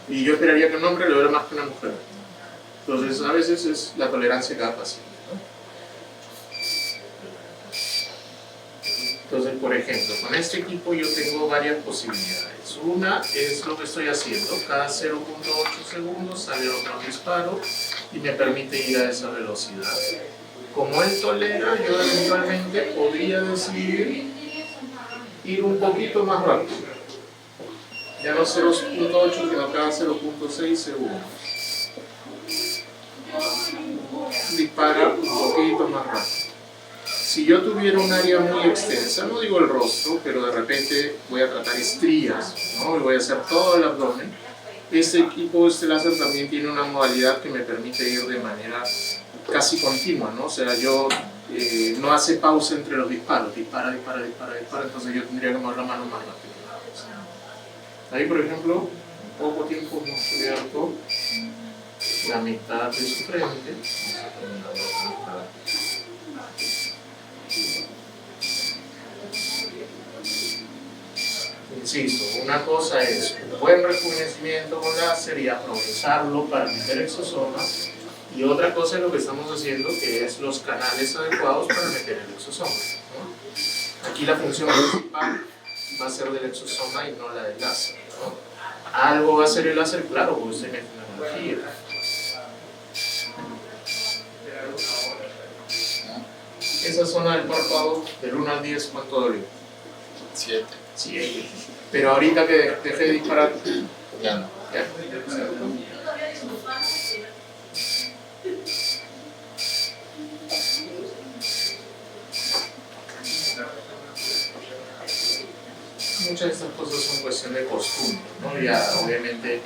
Y yo esperaría que un hombre lo vea más que una mujer. Entonces, a veces es la tolerancia de cada paciente, ¿no? Entonces, por ejemplo, con este equipo yo tengo varias posibilidades. Una es lo que estoy haciendo, cada 0.8 segundos sale otro disparo y me permite ir a esa velocidad. Como él tolera, yo eventualmente podría decidir ir un poquito más rápido. Ya no 0.8, sino cada 0.6 segundos. Dispara un poquito más rápido. Si yo tuviera un área muy extensa, no digo el rostro, pero de repente voy a tratar estrías, ¿no? Y voy a hacer todo el abdomen. Este equipo, este láser también tiene una modalidad que me permite ir de manera casi continua, ¿no? O sea, yo no hace pausa entre los disparos, dispara, entonces yo tendría que mover la mano más rápido. Ahí, por ejemplo, en poco tiempo hemos cubierto la mitad de su frente. Insisto, una cosa es un buen rejuvenecimiento con láser y aprovecharlo para meter exosomas, y otra cosa es lo que estamos haciendo, que es los canales adecuados para meter el exosoma, ¿no? Aquí la función principal va a ser del exosoma y no la del láser, ¿no? Algo va a ser el láser, claro, porque usted mete una energía. Esa zona del párpado, del 1 al 10, ¿cuánto dolió? 7. 7. Pero ahorita que dejé de disparar, Ya no. ya. Muchas de estas cosas son cuestión de costumbre, ¿no? Ya obviamente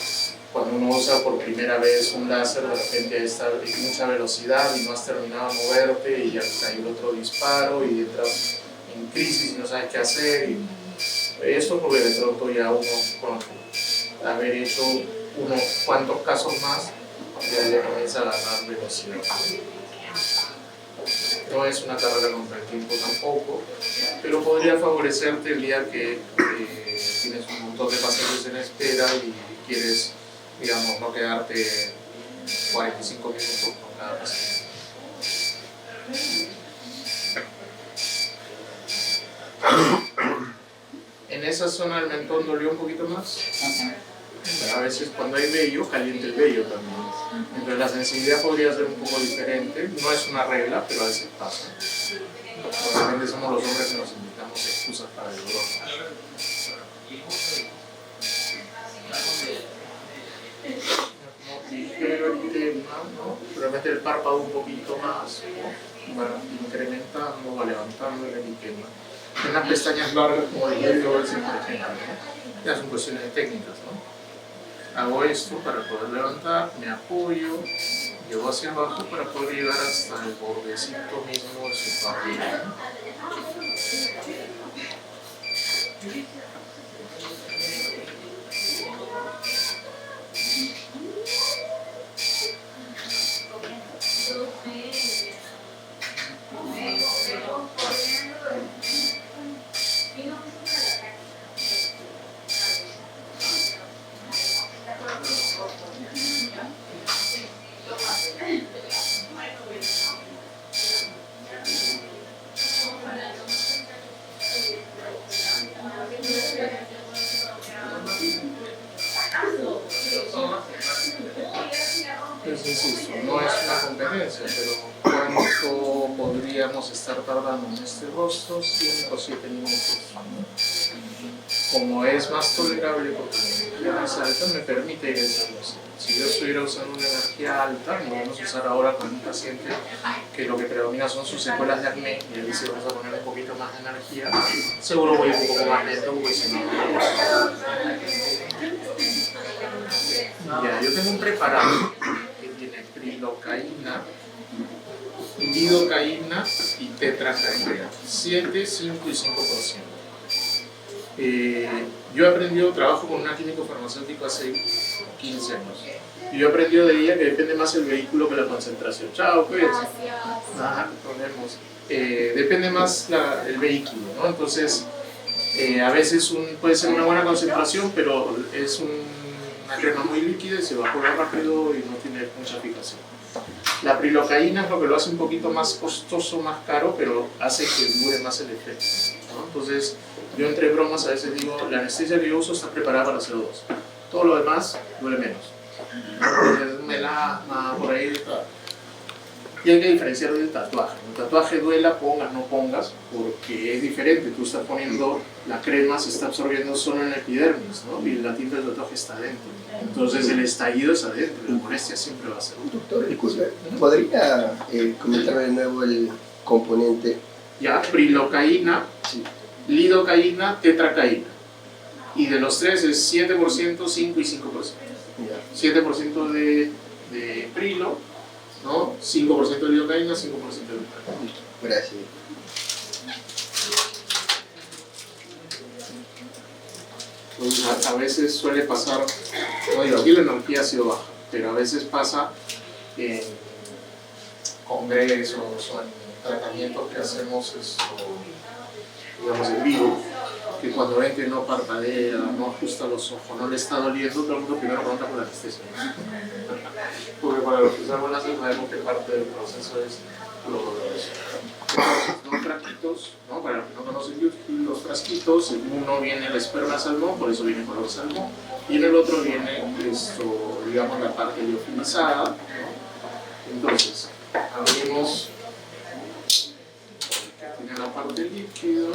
cuando uno usa por primera vez un láser, de repente está en mucha velocidad y no has terminado de moverte y ya cae el otro disparo y entras en crisis y no sabes qué hacer. Y eso porque de pronto ya uno, con haber hecho unos cuantos casos más, ya comienza a agarrar velocidad. No es una carrera contra el tiempo tampoco, pero podría favorecerte el día que tienes un montón de pacientes en espera y quieres, digamos, no quedarte 45 minutos con cada paciente. En esa zona del mentón dolió un poquito más. A veces cuando hay vello, calienta el vello también. Entonces la sensibilidad podría ser un poco diferente. No es una regla, pero a veces pasa. Obviamente somos los hombres que nos inventamos excusas para el dolor. Como ligero eritema, ¿no? Pero mete el párpado un poquito más, ¿no? Va incrementando, va levantando el eritema. Unas pestañas largas como el medio, por ejemplo, ¿no? Ya son cuestiones de técnicas, ¿no? Hago esto para poder levantar, me apoyo, llevo hacia abajo para poder llegar hasta el bordecito mismo de su papilla. Pues insisto, no es una competencia, pero ¿cuánto podríamos estar tardando en este rostro? 5 o 7 minutos. como es más tolerable porque la energía más alta, me permite ir entrando así. Si yo estuviera usando una energía alta, como vamos a usar ahora con un paciente que lo que predomina son sus secuelas de acné, y ahí sí vamos a poner un poquito más de energía, seguro voy un poco más lento porque si no... Ya, yo tengo un preparado que tiene prilocaína, lidocaína y tetracaína, 7, 5 y 5%. Yo he aprendido, trabajo con una químico farmacéutico hace 15 años. Y yo he aprendido de ella que depende más el vehículo que la concentración. Chao, cuídense. Gracias. Ponemos. Depende más el vehículo, ¿no? Entonces, a veces puede ser una buena concentración, pero es una crema muy líquida y se evapora rápido y no tiene mucha eficacia. La prilocaína es lo que lo hace un poquito más costoso, más caro, pero hace que dure más el efecto, ¿no? Entonces, yo entre bromas a veces digo, la anestesia que yo uso está preparada para CO2. Todo lo demás duele menos. Entonces, melasma, por ahí. Y hay que diferenciar del tatuaje. El tatuaje duela, pongas, no pongas, porque es diferente. Tú estás poniendo la crema, se está absorbiendo solo en la epidermis, ¿no? Y la tinta del tatuaje está adentro. Entonces el estallido es adentro, la molestia siempre va a ser. Doctor, disculpe, ¿podría comentarme de nuevo el componente? Ya, prilocaína, Sí. lidocaína, tetracaína. Y de los tres es 7%, 5 y 5%. Ya. 7% de prilo, ¿no? 5% de lidocaína, 5% de tetracaína. Gracias. Entonces, a veces suele pasar, no digo, aquí la energía ha sido baja, pero a veces pasa en congresos o en tratamientos que hacemos, digamos, en vivo, que cuando ven que no parpadea, no ajusta los ojos, no le está doliendo, todo el mundo primero pregunta por la anestesia. Porque para los que usamos las sabemos que parte del proceso es lo doloroso. Los frasquitos, ¿no? Para los que no conocen los frasquitos, en uno viene el esperma salmón, por eso viene color salmón, y en el otro viene esto, digamos, la parte liofilizada, ¿no? Entonces, abrimos, tiene la parte líquida.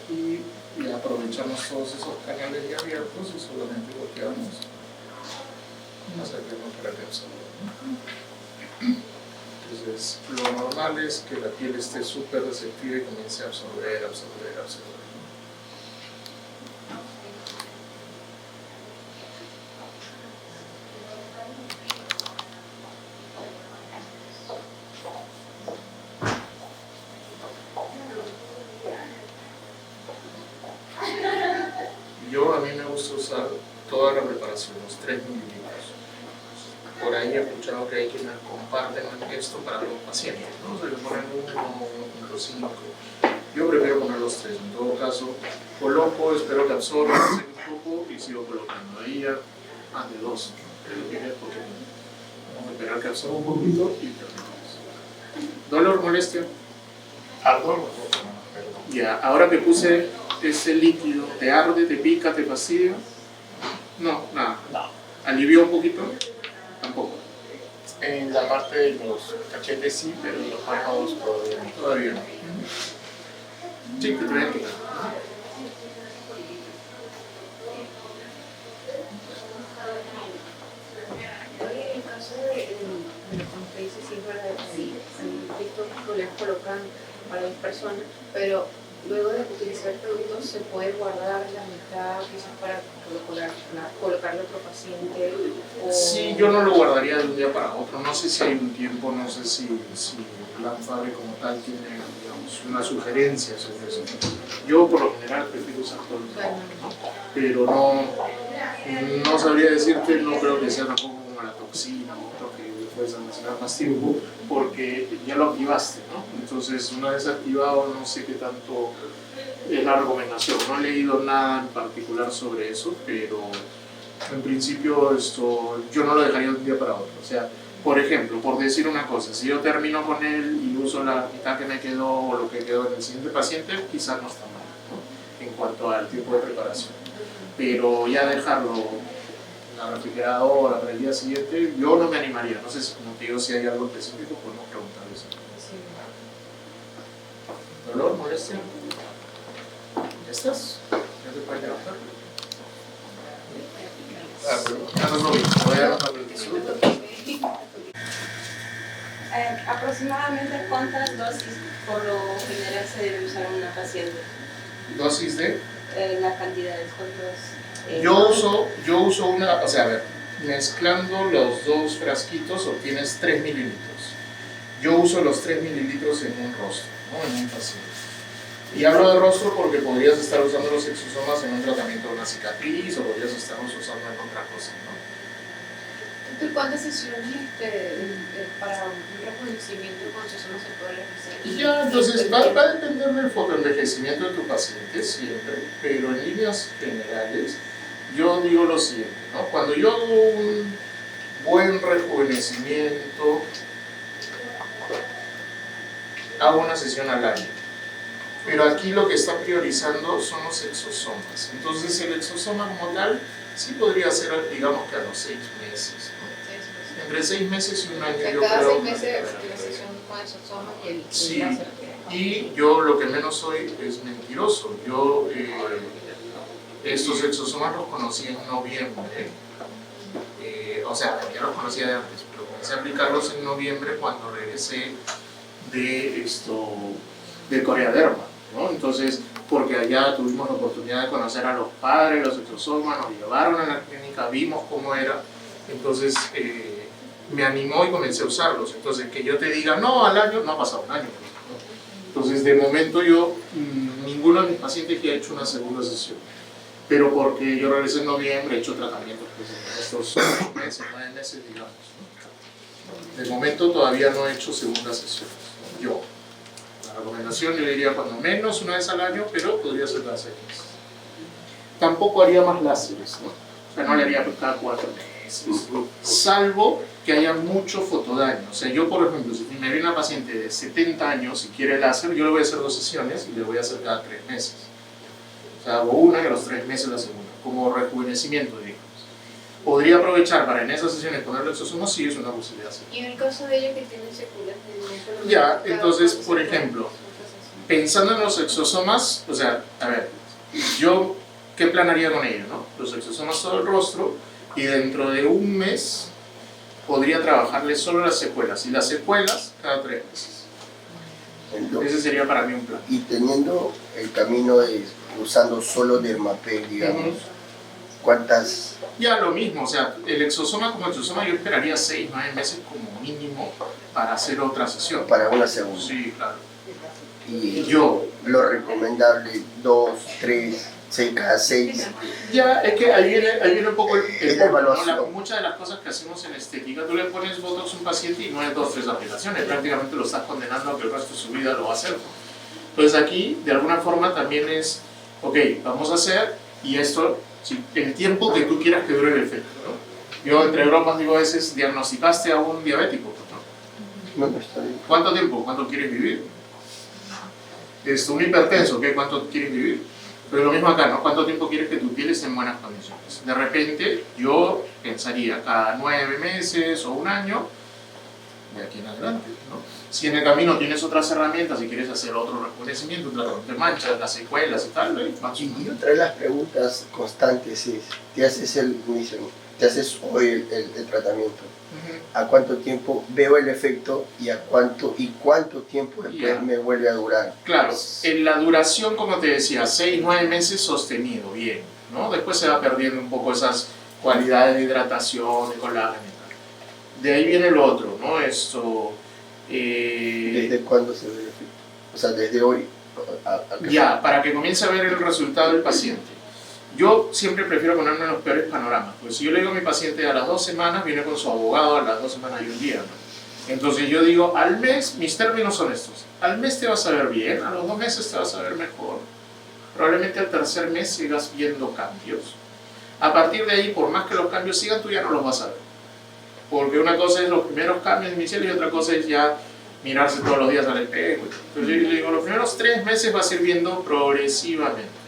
Y aprovechamos todos esos canales ya abiertos y solamente bloqueamos hacemos para que absorba, ¿no? Entonces, lo normal es que la piel esté súper receptiva y comience a absorber. A mí me gusta usar toda la preparación, los 3 mililitros. Por ahí he escuchado que hay quienes comparten esto para los pacientes, ¿no? Se le ponen 1.5. Yo prefiero poner los 3. En todo caso, coloco, espero que absorba, seque un poco y sigo colocando. Ahí ya más de 2. Creo que es porque vamos a esperar que absorba un poquito y terminamos. ¿Dolor, molestia? Algo, Ya, ahora que puse ese líquido, ¿te arde, te pica, te fastidia? No, nada. No. ¿Alivió un poquito? Tampoco. En la parte de los cachetes sí, pero en los manos todavía no. Todavía no. Sí, que te voy a picar. En el caso de como usted dice, sí es verdad, sí, han visto que les colocan para 2 personas, pero luego de utilizar el producto se puede guardar la mitad quizás para colocarle a otro paciente. O... Sí, yo no lo guardaría de un día para otro. No sé si hay un tiempo, no sé si la Fabre como tal tiene, digamos, una sugerencia sobre eso. Yo por lo general prefiero usar todo el tiempo, ¿no? Pero no sabría decirte, no creo que sea tampoco como la toxina o otro que puedes almacenar más tiempo porque ya lo activaste, ¿no? Entonces una vez activado no sé qué tanto es la recomendación. No he leído nada en particular sobre eso, pero en principio yo no lo dejaría de un día para otro. O sea, por ejemplo, por decir una cosa, si yo termino con él y uso la mitad que me quedó o lo que quedó en el siguiente paciente, quizás no está mal, ¿no? En cuanto al tiempo de preparación. Pero ya dejarlo en la refrigeradora para el día siguiente, yo no me animaría. No sé si, como te digo, si hay algo específico, podemos preguntar eso. ¿Dolor, molestia? ¿Estás? ¿Ya te puedes levantar? No, no, voy a anotar el resultado. ¿Aproximadamente cuántas dosis por lo general se debe usar en una paciente? ¿Dosis de? Las cantidades, ¿cuántos? Yo uso una, o sea, a ver, mezclando los dos frasquitos obtienes 3 mililitros. Yo uso los 3 mililitros en un rostro, ¿no? En un paciente. Y hablo de rostro porque podrías estar usando los exosomas en un tratamiento de una cicatriz o podrías estarlos usando en otra cosa, ¿no? ¿Tú cuántas sesiones para un rejuvenecimiento con exosomas se puede realizar? Y ya, entonces va a depender del fotoenvejecimiento de tu paciente siempre, pero en líneas generales yo digo lo siguiente, ¿no? Cuando yo hago un buen rejuvenecimiento, hago una sesión al año. Pero aquí lo que está priorizando son los exosomas. Entonces el exosoma como tal sí podría ser, digamos que a los 6 meses, ¿no? Entre 6 meses y un año, yo cada creo. 6 meses la sesión con exosomas y el Sí, láser. y yo lo que menos soy es mentiroso. Yo estos exosomas los conocí en noviembre. O sea, ya los conocía de antes, pero comencé a aplicarlos en noviembre cuando regresé de Coreaderma, ¿no? Entonces, porque allá tuvimos la oportunidad de conocer a los padres, los exosomas, nos llevaron a la clínica, vimos cómo era, entonces me animó y comencé a usarlos. Entonces, que yo te diga, no, al año, no ha pasado un año, ¿no? Entonces, de momento ninguno de mis pacientes que ha hecho una segunda sesión, pero porque yo regresé en noviembre, he hecho tratamientos pues, en estos 8 meses, 9 meses, digamos, ¿no? De momento todavía no he hecho segunda sesión, ¿no? Yo. La recomendación yo diría cuando menos una vez al año, pero podría ser cada 6 meses. Tampoco haría más láseres, ¿no? O sea, no le haría cada 4 meses, salvo que haya mucho fotodaño. O sea, yo por ejemplo, si me viene una paciente de 70 años y quiere láser, yo le voy a hacer 2 sesiones y le voy a hacer cada 3 meses. O sea, hago una y a los 3 meses la segunda, como rejuvenecimiento, digamos. Podría aprovechar para en esas sesiones ponerle exosomas, sí es una posibilidad. Sí. Y en el caso de ella que tiene secuelas de Ya, entonces, por ejemplo, pensando en los exosomas, o sea, a ver, yo, ¿qué planaría con ello, no? Los exosomas todo el rostro y dentro de un mes podría trabajarle solo las secuelas y las secuelas cada 3 meses. Entonces, Ese sería para mí un plan. y teniendo el camino de usando solo Dermapel, digamos, ¿cuántas? Ya lo mismo, o sea, el exosoma como exosoma yo esperaría 6, 9 meses como mínimo para hacer otra sesión. Para una segunda? Sí, claro. Y Yo, lo recomendable 2, 3, 6 cada 6. Ya, es que ahí viene un poco el Es la evaluación. ¿no? Muchas de las cosas que hacemos en estética, tú le pones Botox a un paciente y no es 2 o 3 aplicaciones, prácticamente lo estás condenando a que el resto de su vida lo va a hacer. Entonces aquí, de alguna forma, también es, ok, vamos a hacer, y esto, el tiempo que tú quieras que dure el efecto, ¿no? Yo entre bromas digo a veces, diagnosticaste a un diabético, ¿no? No, está bien. ¿Cuánto tiempo? ¿Cuánto quieres vivir? Un hipertenso, ¿qué? ¿Cuánto quieres vivir? Pero lo mismo acá, ¿no? ¿Cuánto tiempo quieres que tu piel esté en buenas condiciones? De repente, yo pensaría cada 9 meses o un año, de aquí en adelante, ¿no? Si en el camino tienes otras herramientas y quieres hacer otro rejuvenecimiento, tratamiento de manchas, las secuelas y tal, vas Y otra de las preguntas constantes es, ¿te haces hoy el tratamiento? ¿A cuánto tiempo veo el efecto y cuánto tiempo después me vuelve a durar? Claro, en la duración, como te decía, 6, 9 meses sostenido, bien, ¿no? Después se va perdiendo un poco esas cualidades de hidratación, de colágeno y tal. De ahí viene lo otro, ¿no? ¿Desde cuándo se ve el efecto? O sea, desde hoy. Ya, para que comience a ver el resultado del paciente. Yo siempre prefiero ponerme en los peores panoramas, porque si yo le digo a mi paciente a las 2 semanas, viene con su abogado a las 2 semanas y un día, ¿no? Entonces yo digo, al mes, mis términos son estos, al mes te vas a ver bien, a los 2 meses te vas a ver mejor, probablemente al tercer mes sigas viendo cambios. A partir de ahí, por más que los cambios sigan, tú ya no los vas a ver, porque una cosa es los primeros cambios iniciales y otra cosa es ya mirarse todos los días al espejo. Entonces yo le digo, los primeros 3 meses vas a ir viendo progresivamente.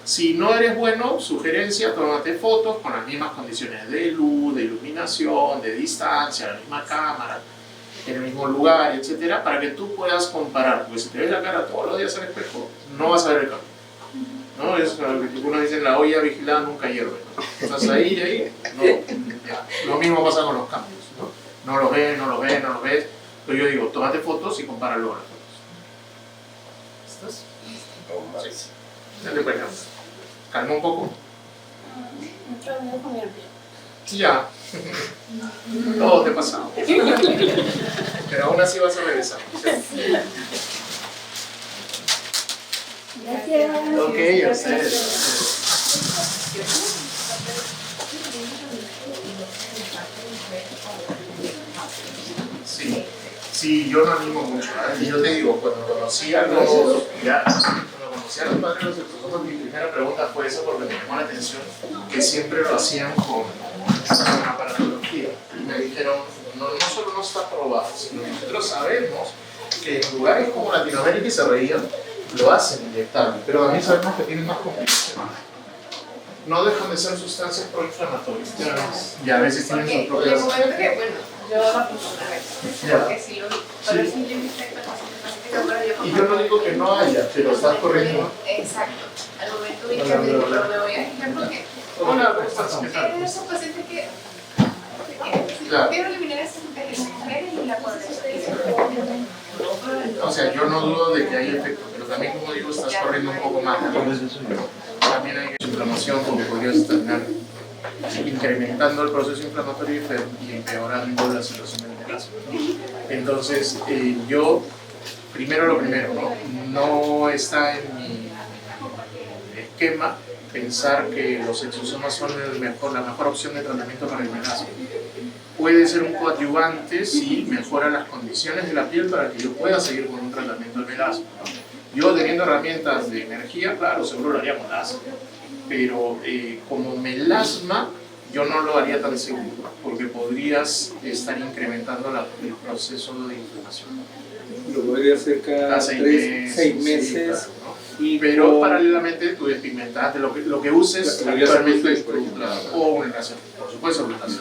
Si no eres bueno, sugerencia, tómate fotos con las mismas condiciones de luz, de iluminación, de distancia, la misma cámara, en el mismo lugar, etcétera, para que tú puedas comparar. Porque si te ves la cara todos los días al espejo, no vas a ver el cambio, ¿no? Es lo que algunos dicen, la olla vigilada nunca hierve, ¿no? Estás ahí, no. Ya. Lo mismo pasa con los cambios, ¿no? No los ves, no los ves, no los ves. Pero yo digo, tómate fotos y compáralo con las fotos. ¿Estás? Sí. Dale, pues, calma un poco. Ya. Todo te ha pasado. Pero aún así vas a regresar. Gracias. Ok, a ustedes. Sí, yo no animo mucho. Y yo te digo, cuando conocí a los padres de los exorcistas, mi primera pregunta fue esa porque me llamó la atención que siempre lo hacían con aparatología. Y me dijeron, no solo no está probado, sino que nosotros sabemos que en lugares como Latinoamérica, y se reían, lo hacen inyectable, pero también sabemos que tienen más complicaciones. No dejan de ser sustancias proinflamatorias. Y a veces tienen sus propias... Yo apunto una vez, porque si lo vi, pero si yo me infecto y yo no digo que no haya, pero estás corriendo. Exacto. Al momento de que me digo, pero me voy a fijar porque esos pacientes que quiero eliminar esas mujeres y la o sea, yo no dudo de que hay efecto, pero también, como digo, estás corriendo un poco más. También hay inflamación porque podrías terminar incrementando el proceso inflamatorio y empeorando la situación del melasma. Entonces, yo, lo primero, no está en mi esquema pensar que los exosomas son la mejor opción de tratamiento para el melasma. Puede ser un coadyuvante si mejora las condiciones de la piel para que yo pueda seguir con un tratamiento del melasma, ¿no? Yo teniendo herramientas de energía, claro, seguro lo haría con láser, pero como melasma yo no lo haría tan seguro porque podrías estar incrementando el proceso de inflamación. Lo podría hacer cada 6 meses. Sí, claro, ¿no? Pero paralelamente tú despigmentaste, lo que uses actualmente o un láser, por supuesto un láser.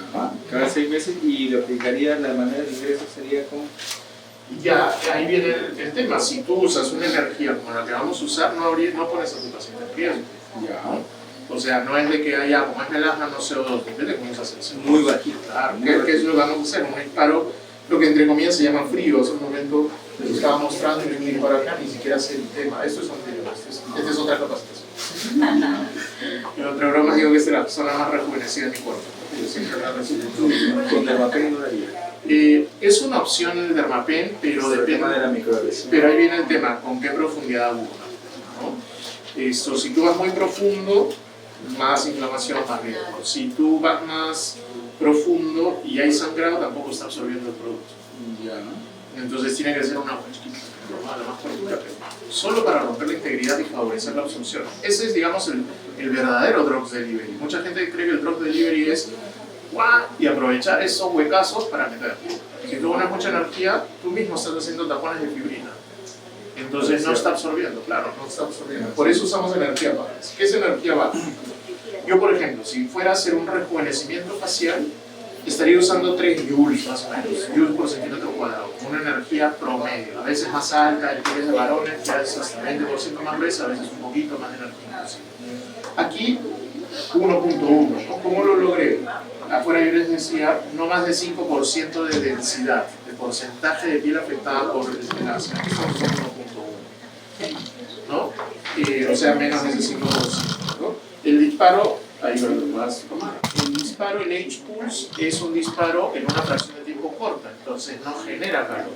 Cada 6 meses y lo aplicaría, la manera de ingreso sería como... Ya, ahí viene el tema, si tú usas una energía como la que vamos a usar, no pones a tu paciente en riesgo. O sea, no es de que haya, como es melasma, no CO2, depende de cómo usas el CO2. Muy bajito. Claro, ¿qué es lo que vamos a hacer? Un disparo, lo que entre comillas se llama frío, hace un momento les estaba mostrando y me vine para acá, ni siquiera sé el tema, esto es anterior, esta es otra capacitación. En otra broma digo que esta es la zona más rejuvenecida de mi cuerpo, yo siempre la recibo. Con Dermapen no haría. Es una opción el Dermapen, pero depende. De la microagresión. Pero ahí viene el tema, ¿con qué profundidad aguda? ¿no? Si tú vas muy profundo, más inflamación, más riesgo. Si tú vas más profundo y hay sangrado, tampoco está absorbiendo el producto. Ya, ¿no? Entonces tiene que ser una agua chiquita, la más profunda, solo para romper la integridad y favorecer la absorción. Ese es, digamos, el verdadero drug delivery. Mucha gente cree que el drug delivery es ¡guau! Y aprovechar esos huecazos para meter. Si tú pones mucha energía, tú mismo estás haciendo tapones de fibrina. Entonces no está absorbiendo, claro, no está absorbiendo. Por eso usamos energía baja. ¿Qué es energía baja? Yo, por ejemplo, si fuera a hacer un rejuvenecimiento facial, estaría usando 3 joules más o menos, joules por centímetro cuadrado, una energía promedio, a veces más alta, en pieles de varones, que a veces hasta 20% más gruesa, a veces un poquito más de energía. Aquí, 1.1, ¿no? ¿Cómo lo logré? Afuera yo les decía, no más de 5% de densidad, de porcentaje de piel afectada por el desgaste. Aquí son 1.1, ¿no? O sea, menos de ese 5%, ¿no? El disparo, ahí lo vas a tomar. El disparo, el H-Pulse, es un disparo en una fracción de tiempo corta, entonces no genera calor.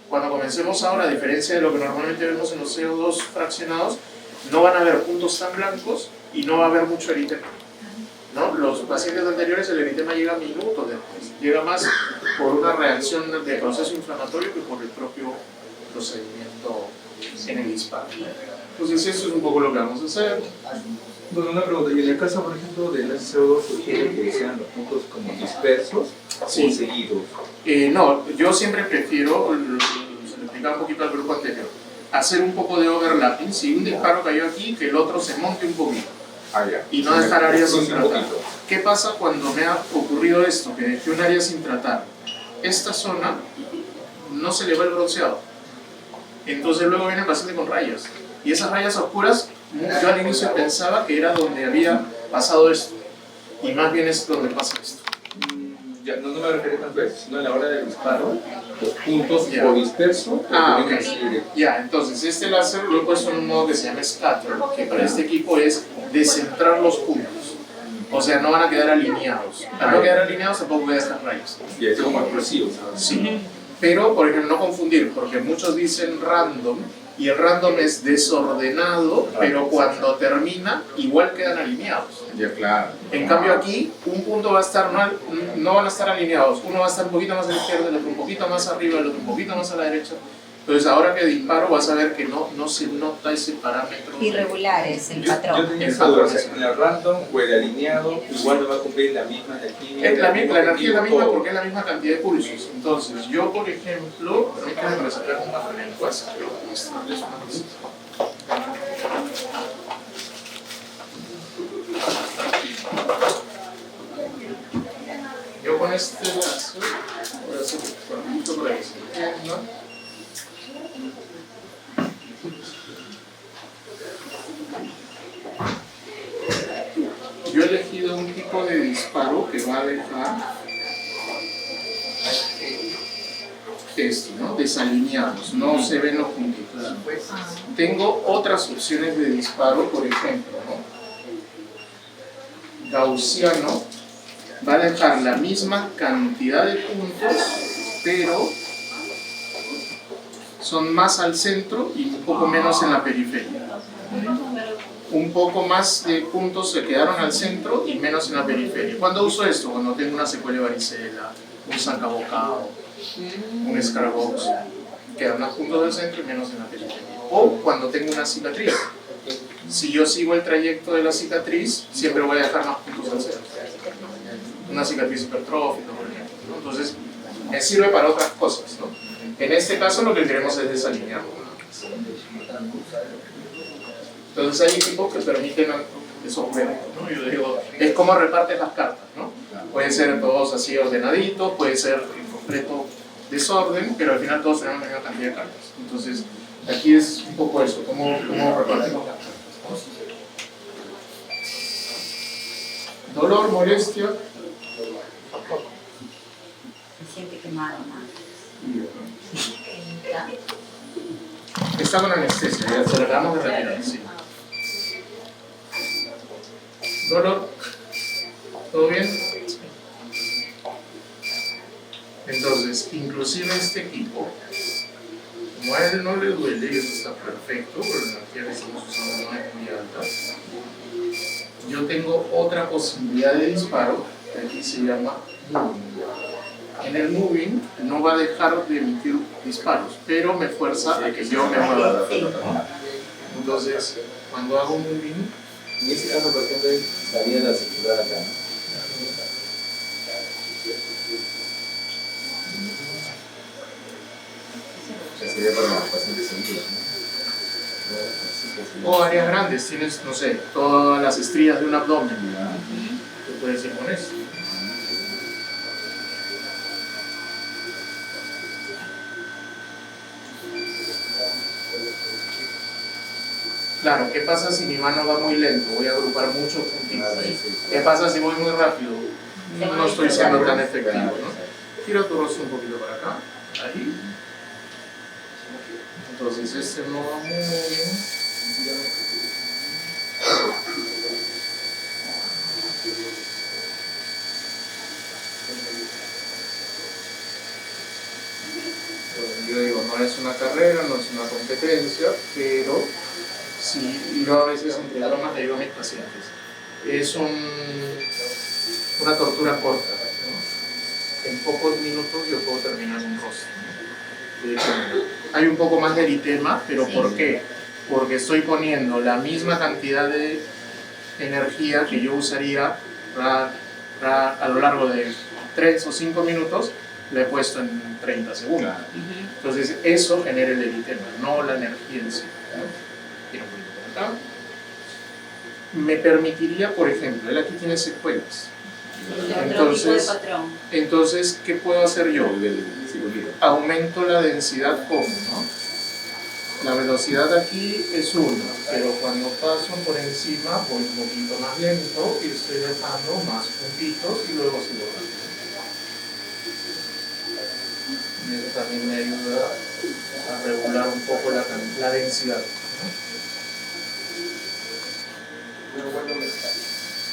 Cuando comencemos ahora, a diferencia de lo que normalmente vemos en los CO2 fraccionados, no van a haber puntos tan blancos y no va a haber mucho eritema, ¿no? Los pacientes anteriores el eritema llega minutos después, llega más por una reacción de proceso inflamatorio que por el propio procedimiento en el disparo. Entonces eso es un poco lo que vamos a hacer. Bueno, una pregunta, y en el caso, por ejemplo, del CO2, ¿sugiere que sean los puntos como dispersos o seguidos? No, yo siempre prefiero, se lo explicaba un poquito al grupo anterior, hacer un poco de overlapping. Si un disparo cayó aquí, que el otro se monte un poquito. Y no dejar áreas sin tratar. ¿Qué pasa cuando me ha ocurrido esto? Que dejé un área sin tratar. Esta zona no se le va el bronceado. Entonces luego viene el paciente con rayas. Y esas rayas oscuras, yo al inicio pensaba que era donde había pasado esto. Y más bien es donde pasa esto. Ya, no me refiero tanto a eso, sino a la hora del disparo, los puntos o dispersos. Ok. Ya, entonces este láser lo he puesto en un modo que se llama scatter, que para este equipo es descentrar los puntos. O sea, no van a quedar alineados. Al no quedar alineados tampoco voy a estar rayos. Y es como explosivo, ¿sabes? Sí. Pero, por ejemplo, no confundir, porque muchos dicen random, y el random es desordenado, pero cuando termina, igual quedan alineados. Ya, claro. En cambio aquí, un punto va a estar, no van a estar alineados. Uno va a estar un poquito más a la izquierda, el otro un poquito más arriba, el otro un poquito más a la derecha. Entonces ahora que disparo vas a ver que no se nota ese parámetro. Irregular es el Yo patrón. tenía esa duda, o sea, en el random o el alineado, igual no va a cumplir la misma energía. La energía es la misma porque es la misma cantidad de pulsos. Entonces yo, por ejemplo, permítanme sacar una encuesta, quiero mostrarles una cosita. Yo con este lazo voy a hacer un poquito por ahí, ¿no? Yo he elegido un tipo de disparo que va a dejar esto, ¿no? Desalineados, no se ven los puntitos. Tengo otras opciones de disparo, por ejemplo, ¿no? Gaussiano va a dejar la misma cantidad de puntos, pero son más al centro y un poco menos en la periferia. Un poco más de puntos se quedaron al centro y menos en la periferia. ¿Cuándo uso esto? Cuando tengo una secuela de varicela, un zancabocado, un escarabox. Quedan más puntos del centro y menos en la periferia. O cuando tengo una cicatriz. Si yo sigo el trayecto de la cicatriz, siempre voy a dejar más puntos al centro. Una cicatriz hipertrófica, por ejemplo, ¿no? Entonces, me sirve para otras cosas, ¿no? En este caso lo que queremos es desalinearlo. Entonces hay equipos que permiten esos juegos, ¿no? Yo digo, es como repartes las cartas, ¿no? Pueden ser todos así ordenaditos, puede ser en completo desorden, pero al final todos tenemos la misma cantidad de cartas. Entonces, aquí es un poco eso, cómo repartimos las cartas, ¿no? Dolor, molestia. Se siente quemado, ¿no? Está con anestesia, ya se la damos de retirar, sí. Dolor, ¿todo bien? Entonces, inclusive este equipo Como a él no le duele y eso está perfecto, pero la energía que estamos usando no es muy alta, yo tengo otra posibilidad de disparo que aquí se llama moving. En el moving no va a dejar de emitir disparos, pero me fuerza a que yo me mueva la pelota, ¿no? Entonces, cuando hago moving, En ese caso, por ejemplo, estaría la circular acá, ¿no? Sería para los pacientes seguidos, ¿no? o áreas grandes, tienes, no sé, todas las estrías de un abdomen, ¿qué puedes ir con eso? Claro, ¿qué pasa si mi mano va muy lento? Voy a agrupar muchos puntitos. ¿Qué pasa si voy muy rápido? No estoy siendo tan efectivo, ¿no? Gira tu rostro un poquito para acá, ahí. Entonces este no va muy bien. Yo digo, no es una carrera, no es una competencia, pero sí, yo a veces entre bromas le digo a mis pacientes, es una tortura corta, ¿no? En pocos minutos yo puedo terminar un rostro, ¿no? De hecho, hay un poco más de eritema, pero ¿por qué? Porque estoy poniendo la misma cantidad de energía que yo usaría a lo largo de 3 o 5 minutos, la he puesto en 30 segundos. Entonces eso genera el eritema, no la energía en sí, ¿no? Tiro un poquito por acá. Me permitiría, por ejemplo, él aquí tiene secuelas. Entonces, ¿qué puedo hacer yo? Aumento la densidad como, ¿no? La velocidad aquí es 1, pero cuando paso por encima voy un poquito más lento y estoy dejando más puntitos y luego sigo rápido. Y eso también me ayuda a regular un poco la densidad, ¿no?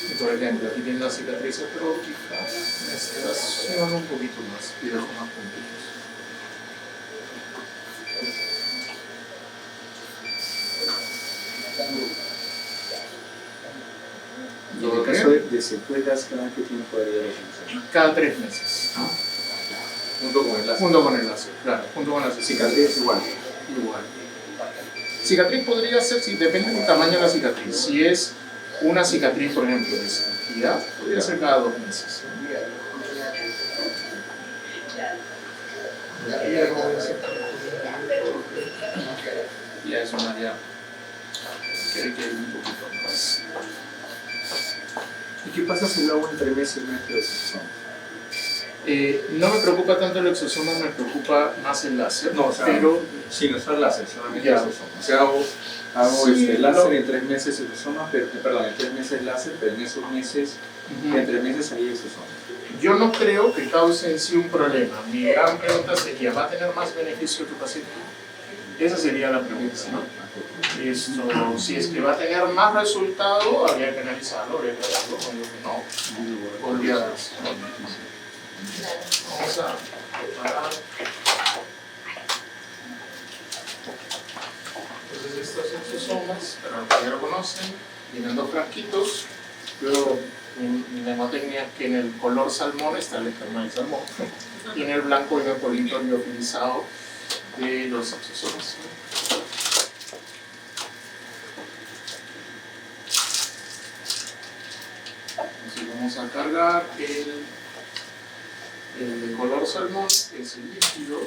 Y por ejemplo, aquí tiene la cicatriz atrófica, me estaciono un poquito más y dejo más puntitos. Y en el caso de secuelas, ¿cada qué tiempo podría realizar? Cada 3 meses. Junto con el láser. Junto con el láser, claro, junto con la Cicatriz igual. Igual. Cicatriz podría ser, si depende del tamaño de la cicatriz. Si es una cicatriz, por ejemplo, de cirugía, podría ser cada 2 meses. Ya es un área que requiere un poquito más. ¿Y qué pasa si lo hago en 3 meses y de exosoma? No me preocupa tanto el exosoma, me preocupa más el láser. No, o sea, pero sí, no es el láser, solamente ya. exosoma. O sea, hago Sí, láser en 3 meses exosoma, pero, perdón, en 3 meses láser, pero en esos meses, en 3 meses ahí exosoma. Yo no creo que cause en sí un problema. Mi gran pregunta sería, ¿va a tener más beneficio tu paciente? Esa sería la pregunta, ¿no? Esto, si es que va a tener más resultado, habría que analizarlo, habría que verlo, con lo que no, olvidadas. Vamos a preparar. Entonces estos exosomas, para los que ya lo conocen, vienen 2 frasquitos. Luego mi nemotecnia es que en el color salmón está el esperma del salmón y en el blanco viene el polito liofilizado de los exosomas. Entonces vamos a cargar el de color salmón, que es el líquido.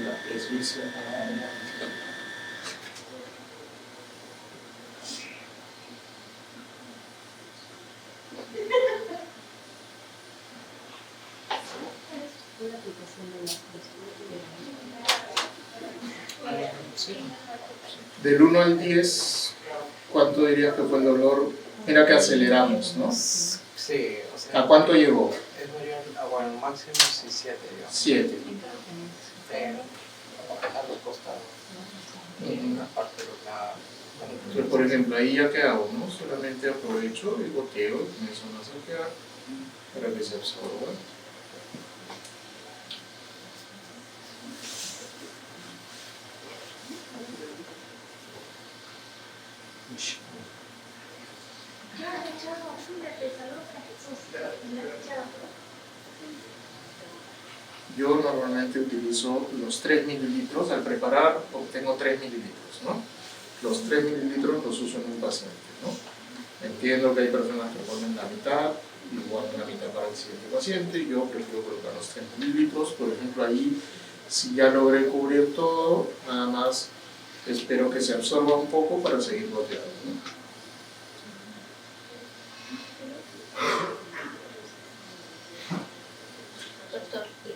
la presbicia. Del 1 al 10, ¿cuánto dirías que fue el dolor? Mira que aceleramos, ¿no? Sí, o sea. ¿A cuánto llegó? Es mayor, bueno, máximo sí, 7, digamos. 7. A los costados. Y una parte de la. Entonces, por ejemplo, ahí ya que hago, ¿no? Solamente aprovecho y goteo y comienzo a masajear para que se absorba. Yo normalmente utilizo los 3 mililitros, al preparar obtengo 3 mililitros, ¿no? Los 3 mililitros los uso en un paciente, ¿no? Entiendo que hay personas que ponen la mitad, igual la mitad para el siguiente paciente, yo prefiero colocar los 3 mililitros, por ejemplo ahí, si ya logré cubrir todo, nada más espero que se absorba un poco para seguir goteando, ¿no? Doctor, y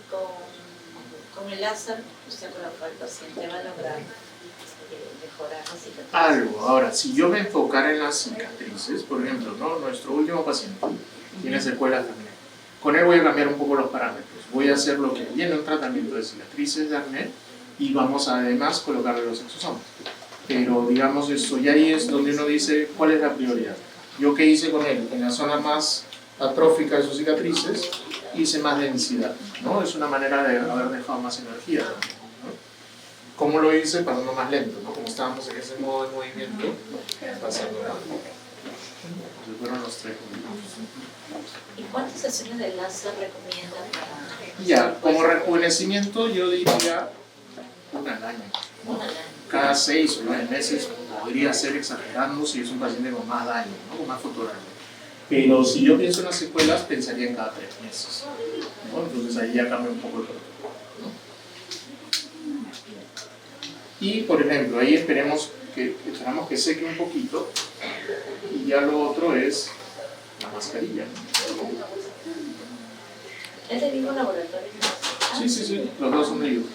con el láser, usted colocó al paciente, va a lograr mejorar la cicatriz. Algo. Ahora, si yo me enfocara en las cicatrices, por ejemplo, ¿no? Nuestro último paciente tiene secuelas de acné. Con él voy a cambiar un poco los parámetros. Voy a hacer lo que viene un tratamiento de cicatrices de acné y vamos a además colocarle los exosomas. Pero digamos esto, y ahí es donde uno dice cuál es la prioridad. Yo qué hice con él, en la zona más atrófica de sus cicatrices, hice más densidad, ¿no? Es una manera de haber dejado más energía también, ¿no? ¿Cómo lo hice? Pasando más lento, ¿no? Como estábamos en ese modo de movimiento, pasando más lento. Entonces fueron los 3 minutos. ¿Y cuántas sesiones de láser recomiendan para...? Ya, como rejuvenecimiento yo diría una al año, ¿no? Cada 6 o 9 meses podría ser exagerando si es un paciente con más daño, ¿no? Con más fotografía. Pero si yo pienso en las secuelas, pensaría en cada 3 meses, ¿no? Entonces ahí ya cambia un poco el protocolo, ¿no? Y por ejemplo, ahí esperamos que seque un poquito y ya lo otro es la mascarilla, ¿no? ¿Es del mismo laboratorio? Sí, los dos son de ellos.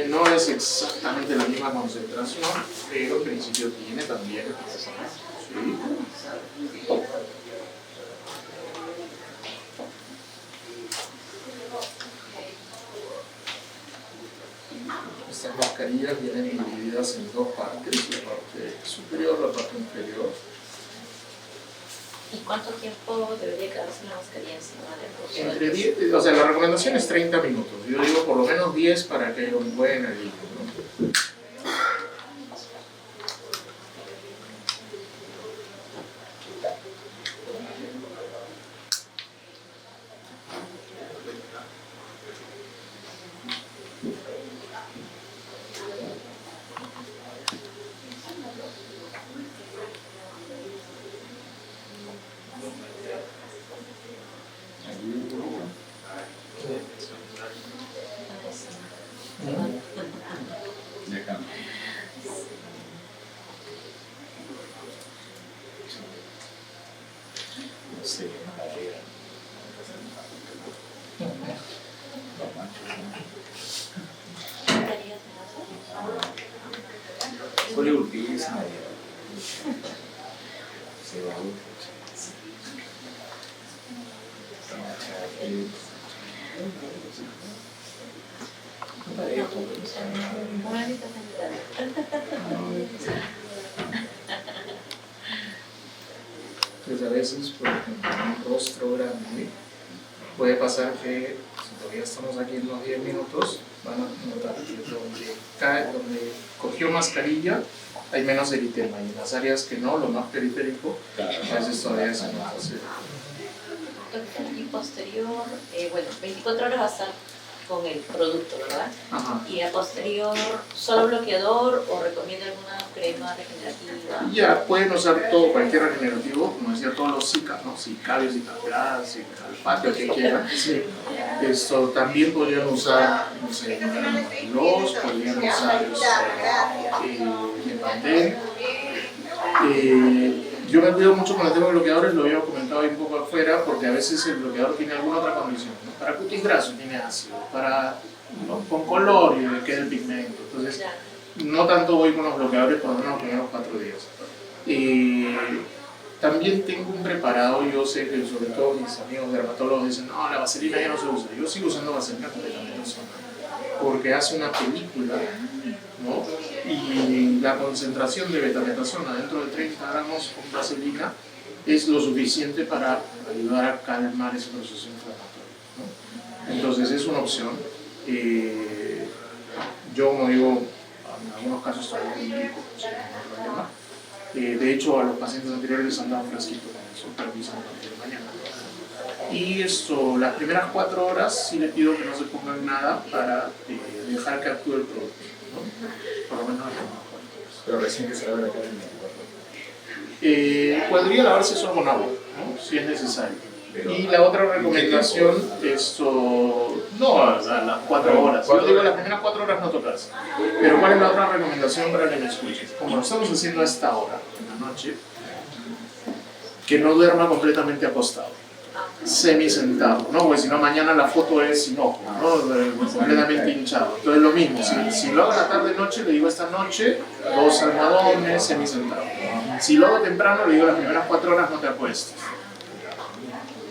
No es exactamente la misma concentración, pero en principio tiene también. Sí. Estas mascarillas vienen divididas en 2 partes, la parte superior y la parte inferior. ¿Y cuánto tiempo debería quedarse la mascarilla encima del rostro? Entre 10, o sea, la recomendación es 30 minutos. Yo digo por lo menos 10 para que haya un buen alivio, ¿no? Entonces a veces, por ejemplo, en un rostro grande, puede pasar que si todavía estamos aquí en los 10 minutos, van a notar que donde cogió mascarilla hay menos eritema y en las áreas que no, lo más periférico, a veces todavía se nota. Y posterior, bueno, 24 horas va a estar con el producto, ¿verdad? Ajá. Y a posterior, ¿solo bloqueador o recomienda alguna crema regenerativa? Ya, pueden usar todo, cualquier regenerativo, como decía, todos los SICA, ¿no? Sicabios, Cicalpatio, que quieran. Sí. Esto también podrían usar, no sé, salían rosarios de Pantene. Yo me cuido mucho con el tema de bloqueadores, lo había comentado ahí un poco afuera, porque a veces el bloqueador tiene alguna otra condición, ¿no? Para cutis graso tiene ácido, para con color y queda el pigmento. Entonces, no tanto voy con los bloqueadores por lo menos los primeros 4 días. También tengo un preparado, yo sé que sobre todo mis amigos dermatólogos dicen, no, la vaselina ya no se usa. Yo sigo usando vaselina completamente sola, porque hace una película, ¿no? Y la concentración de betametasona dentro de 30 gramos con vaselina es lo suficiente para ayudar a calmar ese proceso inflamatorio, ¿no? Entonces es una opción. Yo, como digo, en algunos casos todavía no hay problema. De hecho, a los pacientes anteriores les han dado un frasquito con eso, pero dicen a partir de mañana. Y esto, las primeras 4 horas sí les pido que no se pongan nada para dejar que actúe el producto, ¿no? Por lo menos las primeras 4 horas. Pero recién que se lave la cara en 24 horas. Podría lavarse solo con agua, ¿no? Si es necesario. Y la otra recomendación, no a las 4 horas. Yo digo las primeras 4 horas no tocarse. Pero ¿cuál es la otra recomendación para que me escuches? Como lo estamos haciendo a esta hora, en la noche, que no duerma completamente acostado, semi-sentado, ¿no? Porque si no mañana la foto es sin ojo, ¿no? Completamente hinchado. Entonces lo mismo, si lo hago a la tarde-noche, le digo esta noche, 2 almohadones, semi-sentado. Si lo hago temprano, le digo las primeras 4 horas no te acuestes.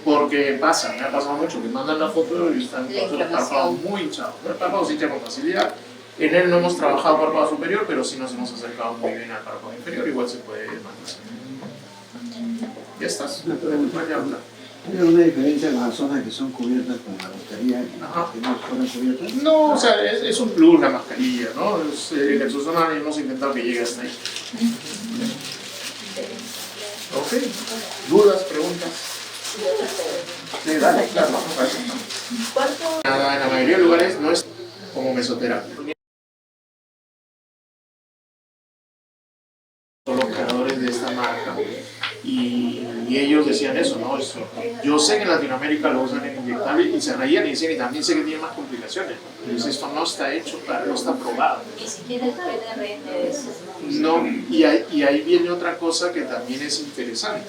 Porque me ha pasado mucho, que mandan la foto y están los párpados muy hinchados. El párpado se hincha con facilidad. En él no hemos trabajado párpado superior, pero sí nos hemos acercado muy bien al párpado inferior, igual se puede mandar. ¿Ya estás? ¿Hay alguna diferencia en las zonas que son cubiertas con la mascarilla y que no fueron cubiertas? No, o sea, es un plus la mascarilla, ¿no? El exosoma hemos intentado que llegue hasta ahí. Ok. ¿Dudas, preguntas? Sí, dale, claro. En la mayoría de lugares no es como mesoterapia. Los creadores de esta marca y ellos decían eso, ¿no? Yo sé que en Latinoamérica lo usan en inyectable y se reían y decían, y también sé que tiene más complicaciones. Entonces esto no está hecho, no está probado. Ni siquiera el PNRN de eso. No, y ahí viene otra cosa que también es interesante.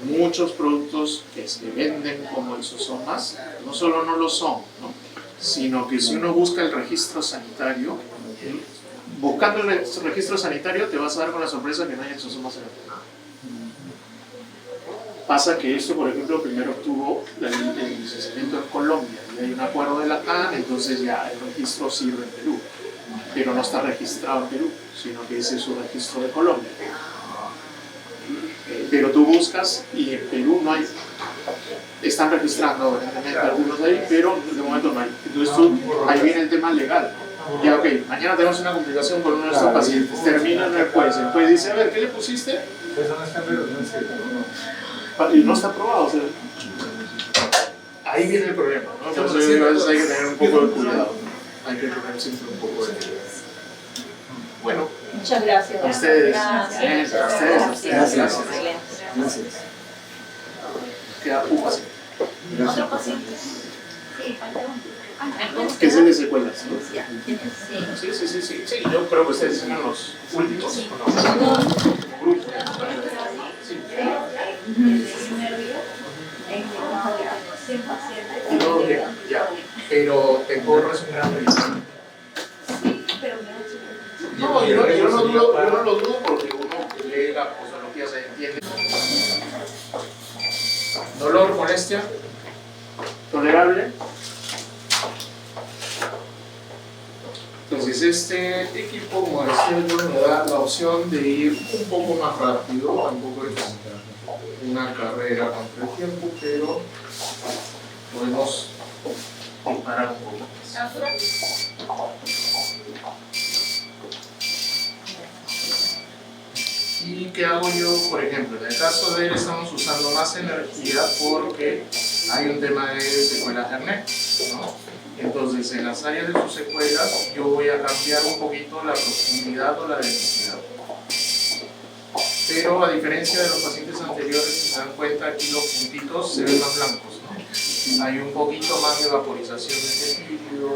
Muchos productos que se venden como exosomas no solo no lo son, ¿no? Sino que si uno busca el registro sanitario, buscando el registro sanitario te vas a dar con la sorpresa que no hay exosomas en el tema. Pasa que esto, por ejemplo, primero obtuvo el licenciamiento en Colombia y hay un acuerdo de la CAN, entonces ya el registro sirve en Perú, pero no está registrado en Perú, sino que ese es su registro de Colombia. Pero tú buscas y en Perú no hay, están registrando evidentemente algunos de ahí, pero de momento no hay. Entonces ahí viene el tema legal. Ya, ok, mañana tenemos una complicación con uno de nuestros pacientes, termina en el juez dice, a ver, ¿qué le pusiste? Y no está aprobado, o sea, ahí viene el problema, ¿no? Por eso yo digo, a veces hay que tener un poco de cuidado, hay que tener siempre un poco de cuidado. Bueno, Muchas gracias. a ustedes. Gracias. A ustedes. Gracias. Gracias. Queda un paciente. ¿Otro paciente? Sí, falta uno. ¿Qué es el de secuelas? ¿No? Sí. Sí, yo creo que ustedes son los últimos. Grupo. No, ya, pero te puedo resumir. No, yo no lo dudo porque uno lee la posología, se entiende. Dolor, molestia, tolerable. Entonces este equipo, como decía yo, me da la opción de ir un poco más rápido, tampoco es una carrera contra el tiempo, pero podemos comparar un poco más. ¿Y qué hago yo, por ejemplo? En el caso de él estamos usando más energía porque hay un tema de secuelas de acné, ¿no? Entonces, en las áreas de sus secuelas, yo voy a cambiar un poquito la profundidad o la densidad. Pero a diferencia de los pacientes anteriores, si se dan cuenta, aquí los puntitos se ven más blancos, ¿no? Hay un poquito más de vaporización de tejido,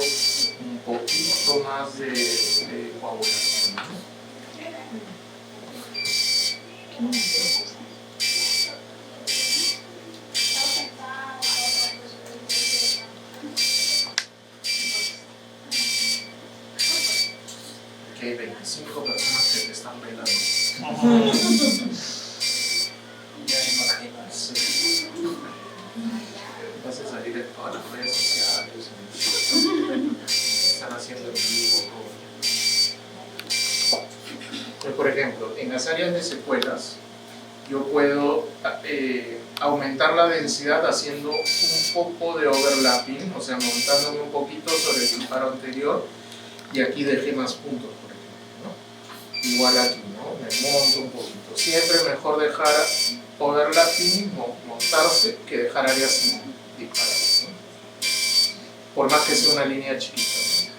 un poquito poquito más de coagulación, ¿no? Que hay 25 personas que te están velando. Ya imaginas. Sí. Vas a salir en todas las redes sociales. Están haciendo en vivo. Pero, por ejemplo, en las áreas de secuelas, yo puedo aumentar la densidad haciendo un poco de overlapping, o sea, montándome un poquito sobre el disparo anterior, y aquí dejé más puntos, por ejemplo, ¿no? Igual aquí, ¿no? Me monto un poquito. Siempre mejor dejar overlapping, montarse, que dejar áreas sin disparar, ¿no? Por más que sea una línea chiquita, ¿no?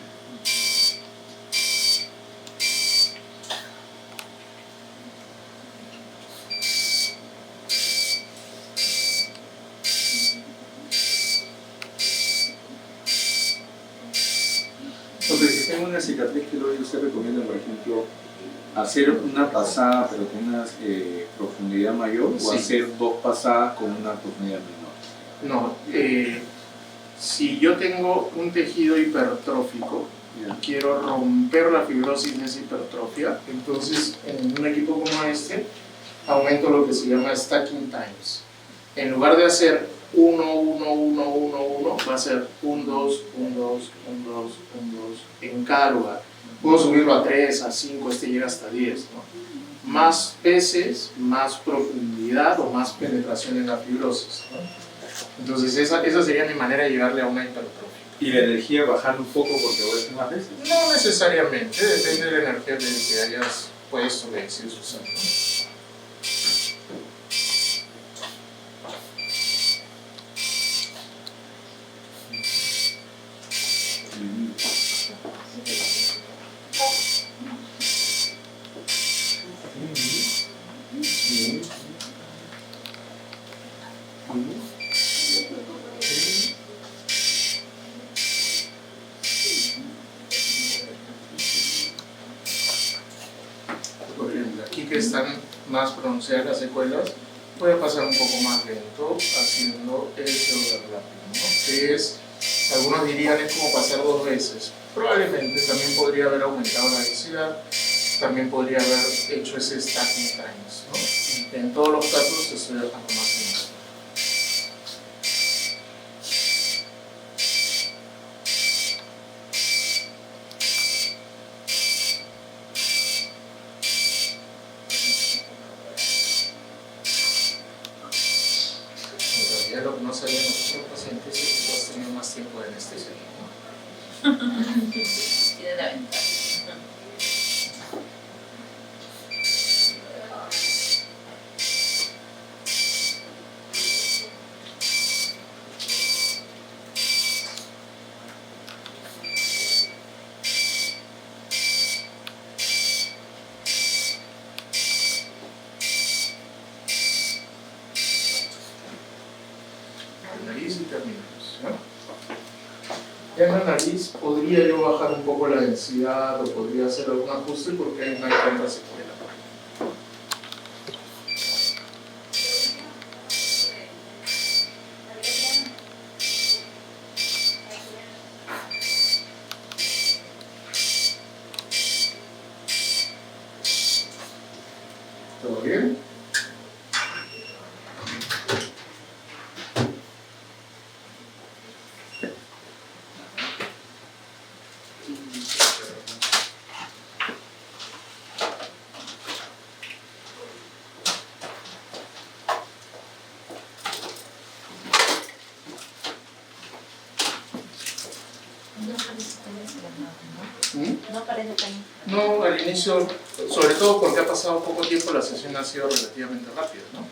Entonces, si tengo una cicatriz, ¿qué lo que usted recomienda, por ejemplo, hacer una pasada pero con una profundidad mayor o Sí. hacer 2 pasadas con una profundidad menor? No, si yo tengo un tejido hipertrófico, Ya. quiero romper la fibrosis de esa hipertrofia, entonces en un equipo como este aumento lo que se llama stacking times. En lugar de hacer 1, 1, 1, 1, 1, va a ser 1, 2, 1, 2, 1, 2, 1, 2 en cada lugar. Puedo subirlo a 3, a 5, este llega hasta 10, ¿no? Más veces, más profundidad o más penetración en la fibrosis, ¿no? Entonces esa sería mi manera de llegarle a una hipertrofia. Y la energía bajar un poco porque voy a hacer más veces. No necesariamente, depende de la energía que hayas puesto, que decides usar, ¿no? Por ejemplo, aquí que están más pronunciadas las secuelas, voy a pasar un poco más lento haciendo ese overlapping, ¿no? Que es, algunos dirían es como pasar 2 veces. Probablemente también podría haber aumentado la densidad, también podría haber hecho ese stacking times, ¿no? En todos los casos estoy dejando más en eso. En realidad lo que no sabían los otros pacientes es que tú has tenido más tiempo de anestesia, ¿no? Tiene la ventaja. La nariz y terminamos, ¿no? Ya en la nariz podría yo bajar un poco la densidad o podría hacer algún ajuste porque hay una tanta secuela. ¿Todo bien? No parece tan... No, al inicio, sobre todo porque ha pasado poco tiempo, la sesión ha sido relativamente rápida, ¿no?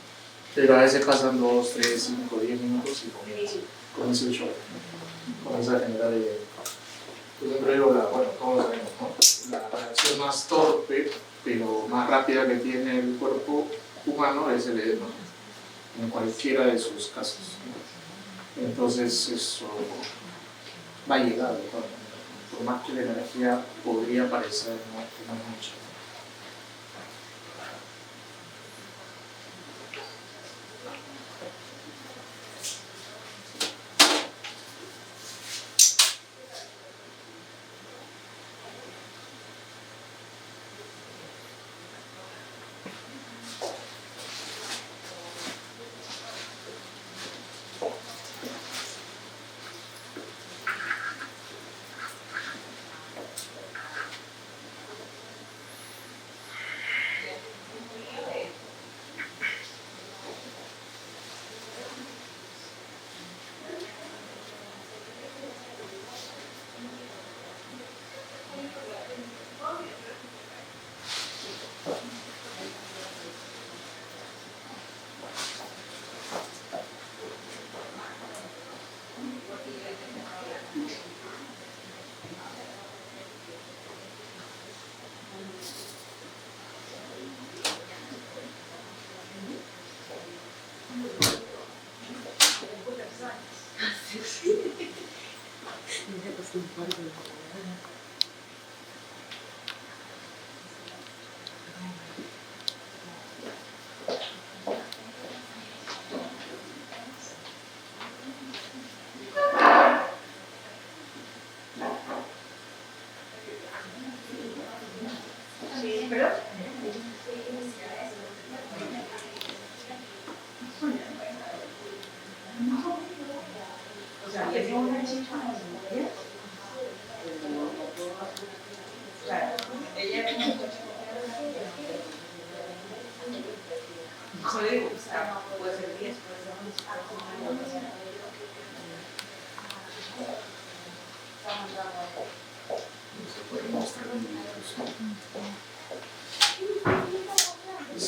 Pero a veces pasan 2, 3, 5, 10 minutos y comienza el show, ¿no? Comienza a generar, yo siempre digo, bueno, todos sabemos, ¿no? La reacción más torpe, pero más rápida que tiene el cuerpo humano es el edema, ¿no? En cualquiera de sus casos, ¿no? Entonces eso va a llegar de todas maneras. por más que la energía podría parecer que no es mucho.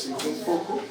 Un poco.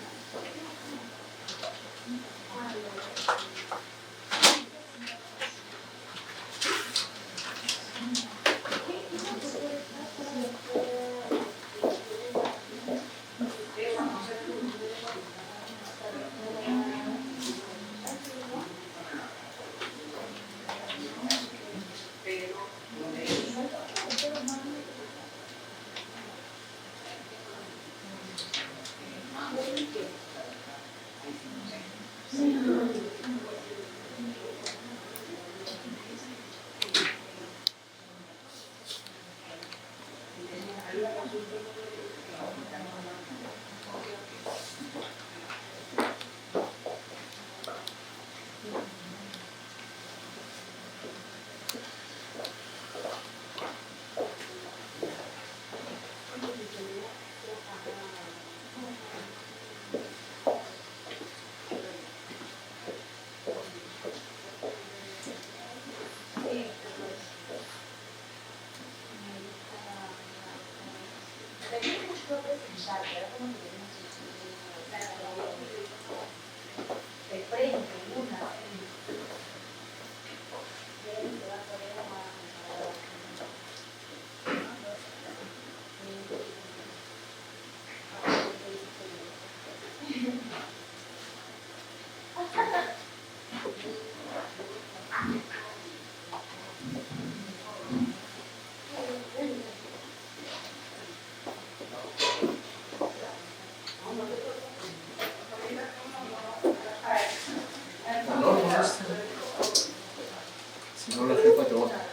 Si no, la jefa te bota.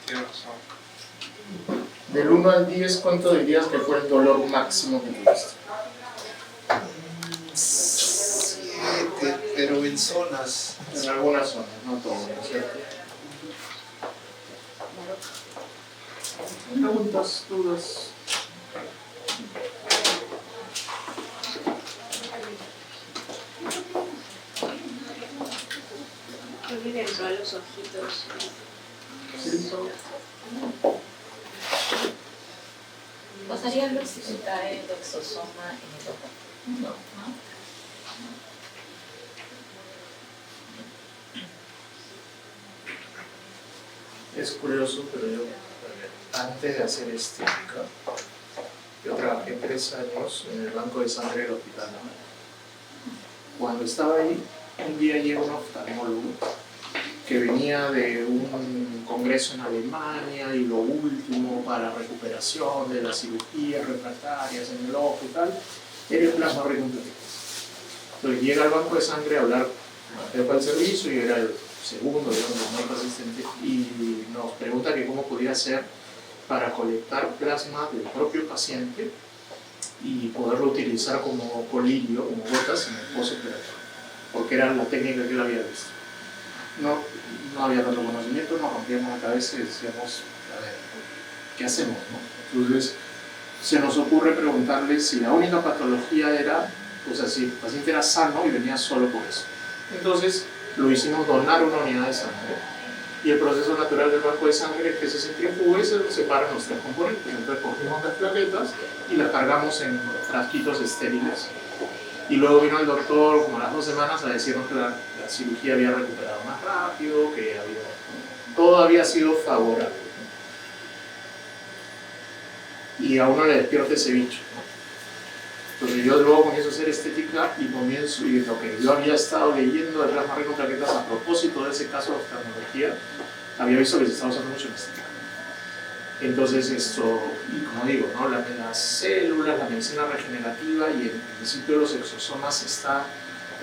Tienes razón. Del 1 al 10, ¿cuánto dirías que fue el dolor máximo que tuviste? 7, pero en zonas. En algunas zonas, no todo, ¿no es cierto? Preguntas, dudas. También entró a los ojitos. ¿Pasaría algo si se cae el exosoma en el ojo? No. ¿No? Es curioso, pero yo, antes de hacer estética, yo trabajé 3 años en el banco de sangre del hospital. Cuando estaba ahí, un día llega un oftalmólogo que venía de un congreso en Alemania y lo último para recuperación de las cirugías refractarias en el ojo y tal, era el plasma rico en plaquetas. Entonces llega al banco de sangre a hablar del servicio y era el segundo, digamos, el médico asistente, y nos pregunta que cómo podía hacer para colectar plasma del propio paciente y poderlo utilizar como colirio, como gotas en el postoperatorio, porque era la técnica que él había visto. No había tanto conocimiento, nos rompíamos la cabeza y decíamos, a ver, ¿qué hacemos? ¿No? Entonces se nos ocurre preguntarle si la única patología era, o sea, si el paciente era sano y venía solo por eso. Entonces lo hicimos donar una unidad de sangre y el proceso natural del banco de sangre es que se centrifuga y se separan los tres componentes. Entonces cogimos las plaquetas y las cargamos en frasquitos estériles. Y luego vino el doctor como a las 2 semanas a decirnos que la cirugía había recuperado más rápido, que todo había sido favorable. Y a uno le despierta ese bicho. Entonces yo luego comienzo a hacer estética y comienzo, y lo que yo había estado leyendo de plasma rico en plaquetas a propósito de ese caso de oftalmología, había visto que se estaba usando mucho en estética. Entonces esto, y como digo, ¿no? las células, la medicina regenerativa y el principio de los exosomas está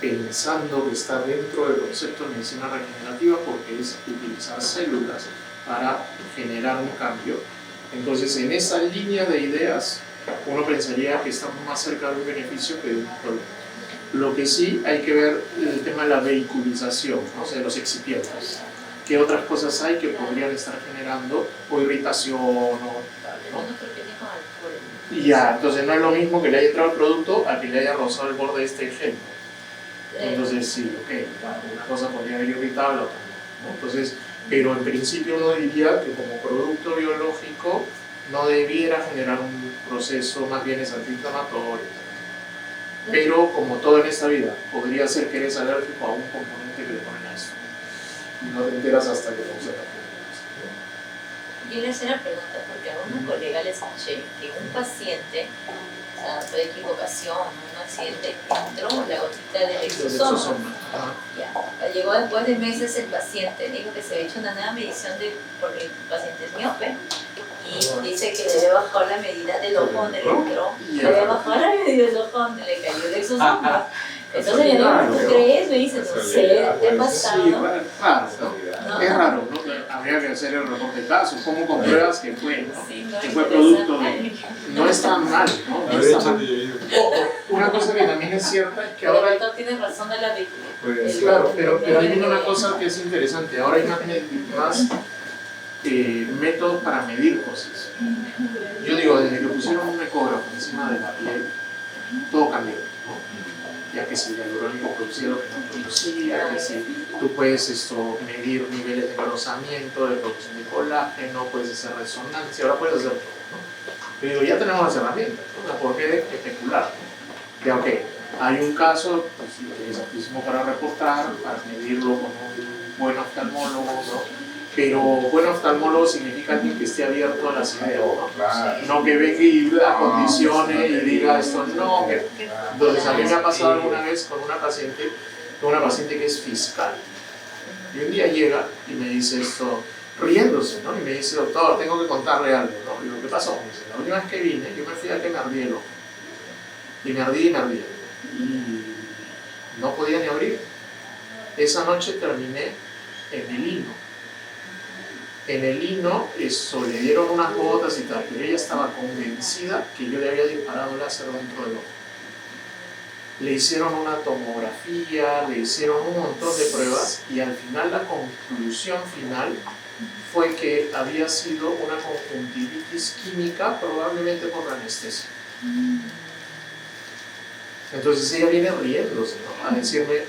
pensando que está dentro del concepto de medicina regenerativa porque es utilizar células para generar un cambio. Entonces en esa línea de ideas uno pensaría que estamos más cerca de un beneficio que de un problema. Lo que sí hay que ver el tema de la vehiculización, ¿no? O sea, de los excipientes. ¿Qué otras cosas hay que podrían estar generando o irritación o tal, ¿no? Y ya, entonces no es lo mismo que le haya entrado el producto a que le haya rozado el borde de este ejemplo. Entonces sí, ok, una cosa podría haber irritado, la otra no. Entonces, pero en principio uno diría que como producto biológico no debiera generar un proceso, más bien es antiinflamatorio. Pero como todo en esta vida, podría ser que eres alérgico a un componente que le ponen a esto. Y no te enteras hasta que no se la Yo le hice una pregunta porque a una colega le escuché que un paciente, o sea, fue equivocación, un accidente, entró la gotita del exosoma. Ya. Llegó después de meses el paciente, dijo que se había hecho una nueva medición porque el paciente es miope y dice que le había bajado la medida del ojo donde le entró, le había bajado la medida del ojo donde le cayó el exosoma. Entonces yo digo, ¿tú crees? Me dice, no sé, ¿qué ha pasado? Sí, bueno, claro, ¿no? Es raro, ¿no? Habría que hacer el reporte de caso, ¿cómo compruebas que fue, ¿no? Sí, no que fue producto de... No está mal, ¿no? No está mal. Una cosa que también es cierta es que pero ahora... el doctor tiene razón de la víctima. Claro, pero ahí viene una cosa que es interesante, ahora hay más métodos para medir cosas. Yo digo, desde que pusieron un ecógrafo encima de la piel, todo cambió, ¿no? Ya que si el hialurónico producía lo que no producía, que si tú puedes medir niveles de engrosamiento, de producción de colágeno, puedes hacer resonancia, ahora puedes hacer todo, ¿no? Pero digo, ya tenemos las herramientas, ¿no? ¿Por qué especular? Ya, ok, hay un caso, pues es aptísimo para reportar, para medirlo con un buen oftalmólogo, ¿no? Pero buen oftalmólogo significa alguien que esté abierto a las ideas, no que venga y acondicione y diga esto, no. Entonces a mí me ha pasado alguna vez con una paciente que es fiscal. Y un día llega y me dice esto, riéndose, ¿no? Y me dice, doctor, tengo que contarle algo, ¿no? Y digo, ¿qué pasó? Me dice, la última vez que vine, yo me fui a que me ardía el ojo. Y me ardía. Y no podía ni abrir. Esa noche terminé en el hino. En el hino le dieron unas gotas y tal, pero ella estaba convencida que yo le había disparado láser dentro del ojo. Le hicieron una tomografía, le hicieron un montón de pruebas y al final la conclusión final fue que había sido una conjuntivitis química, probablemente por la anestesia. Entonces ella viene riéndose, ¿no? A decirme,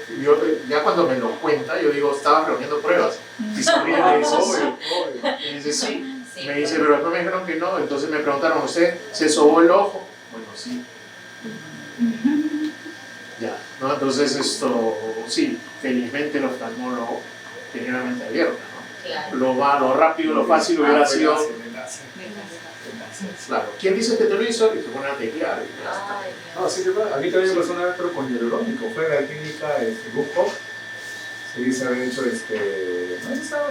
ya cuando me lo cuenta, yo digo, estaba reuniendo pruebas. Y se ríe y me dice, y dice, sí. Me dice, pero después me dijeron que no. Entonces me preguntaron, ¿usted se sobó el ojo? Bueno, sí. Ya, ¿no? Entonces sí, felizmente el oftalmólogo tenía una mente abierta, ¿no? Claro. Lo rápido, lo fácil hubiera sido... Claro. ¿Quién dice que te lo hizo? Y te pone a teclear. No, sí, a mí también me pasó una vez, pero con hialurónico. Fue en la clínica Busco. Sí, se había hecho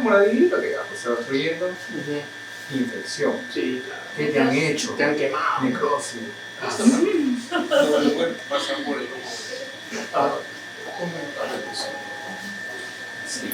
como la dilito que se va destruyendo. Infección. Sí, ¿Qué te han hecho? te han quemado. Necrosis. Todo el cuerpo pasa por el ojo. Ah, comentario de eso. Sí.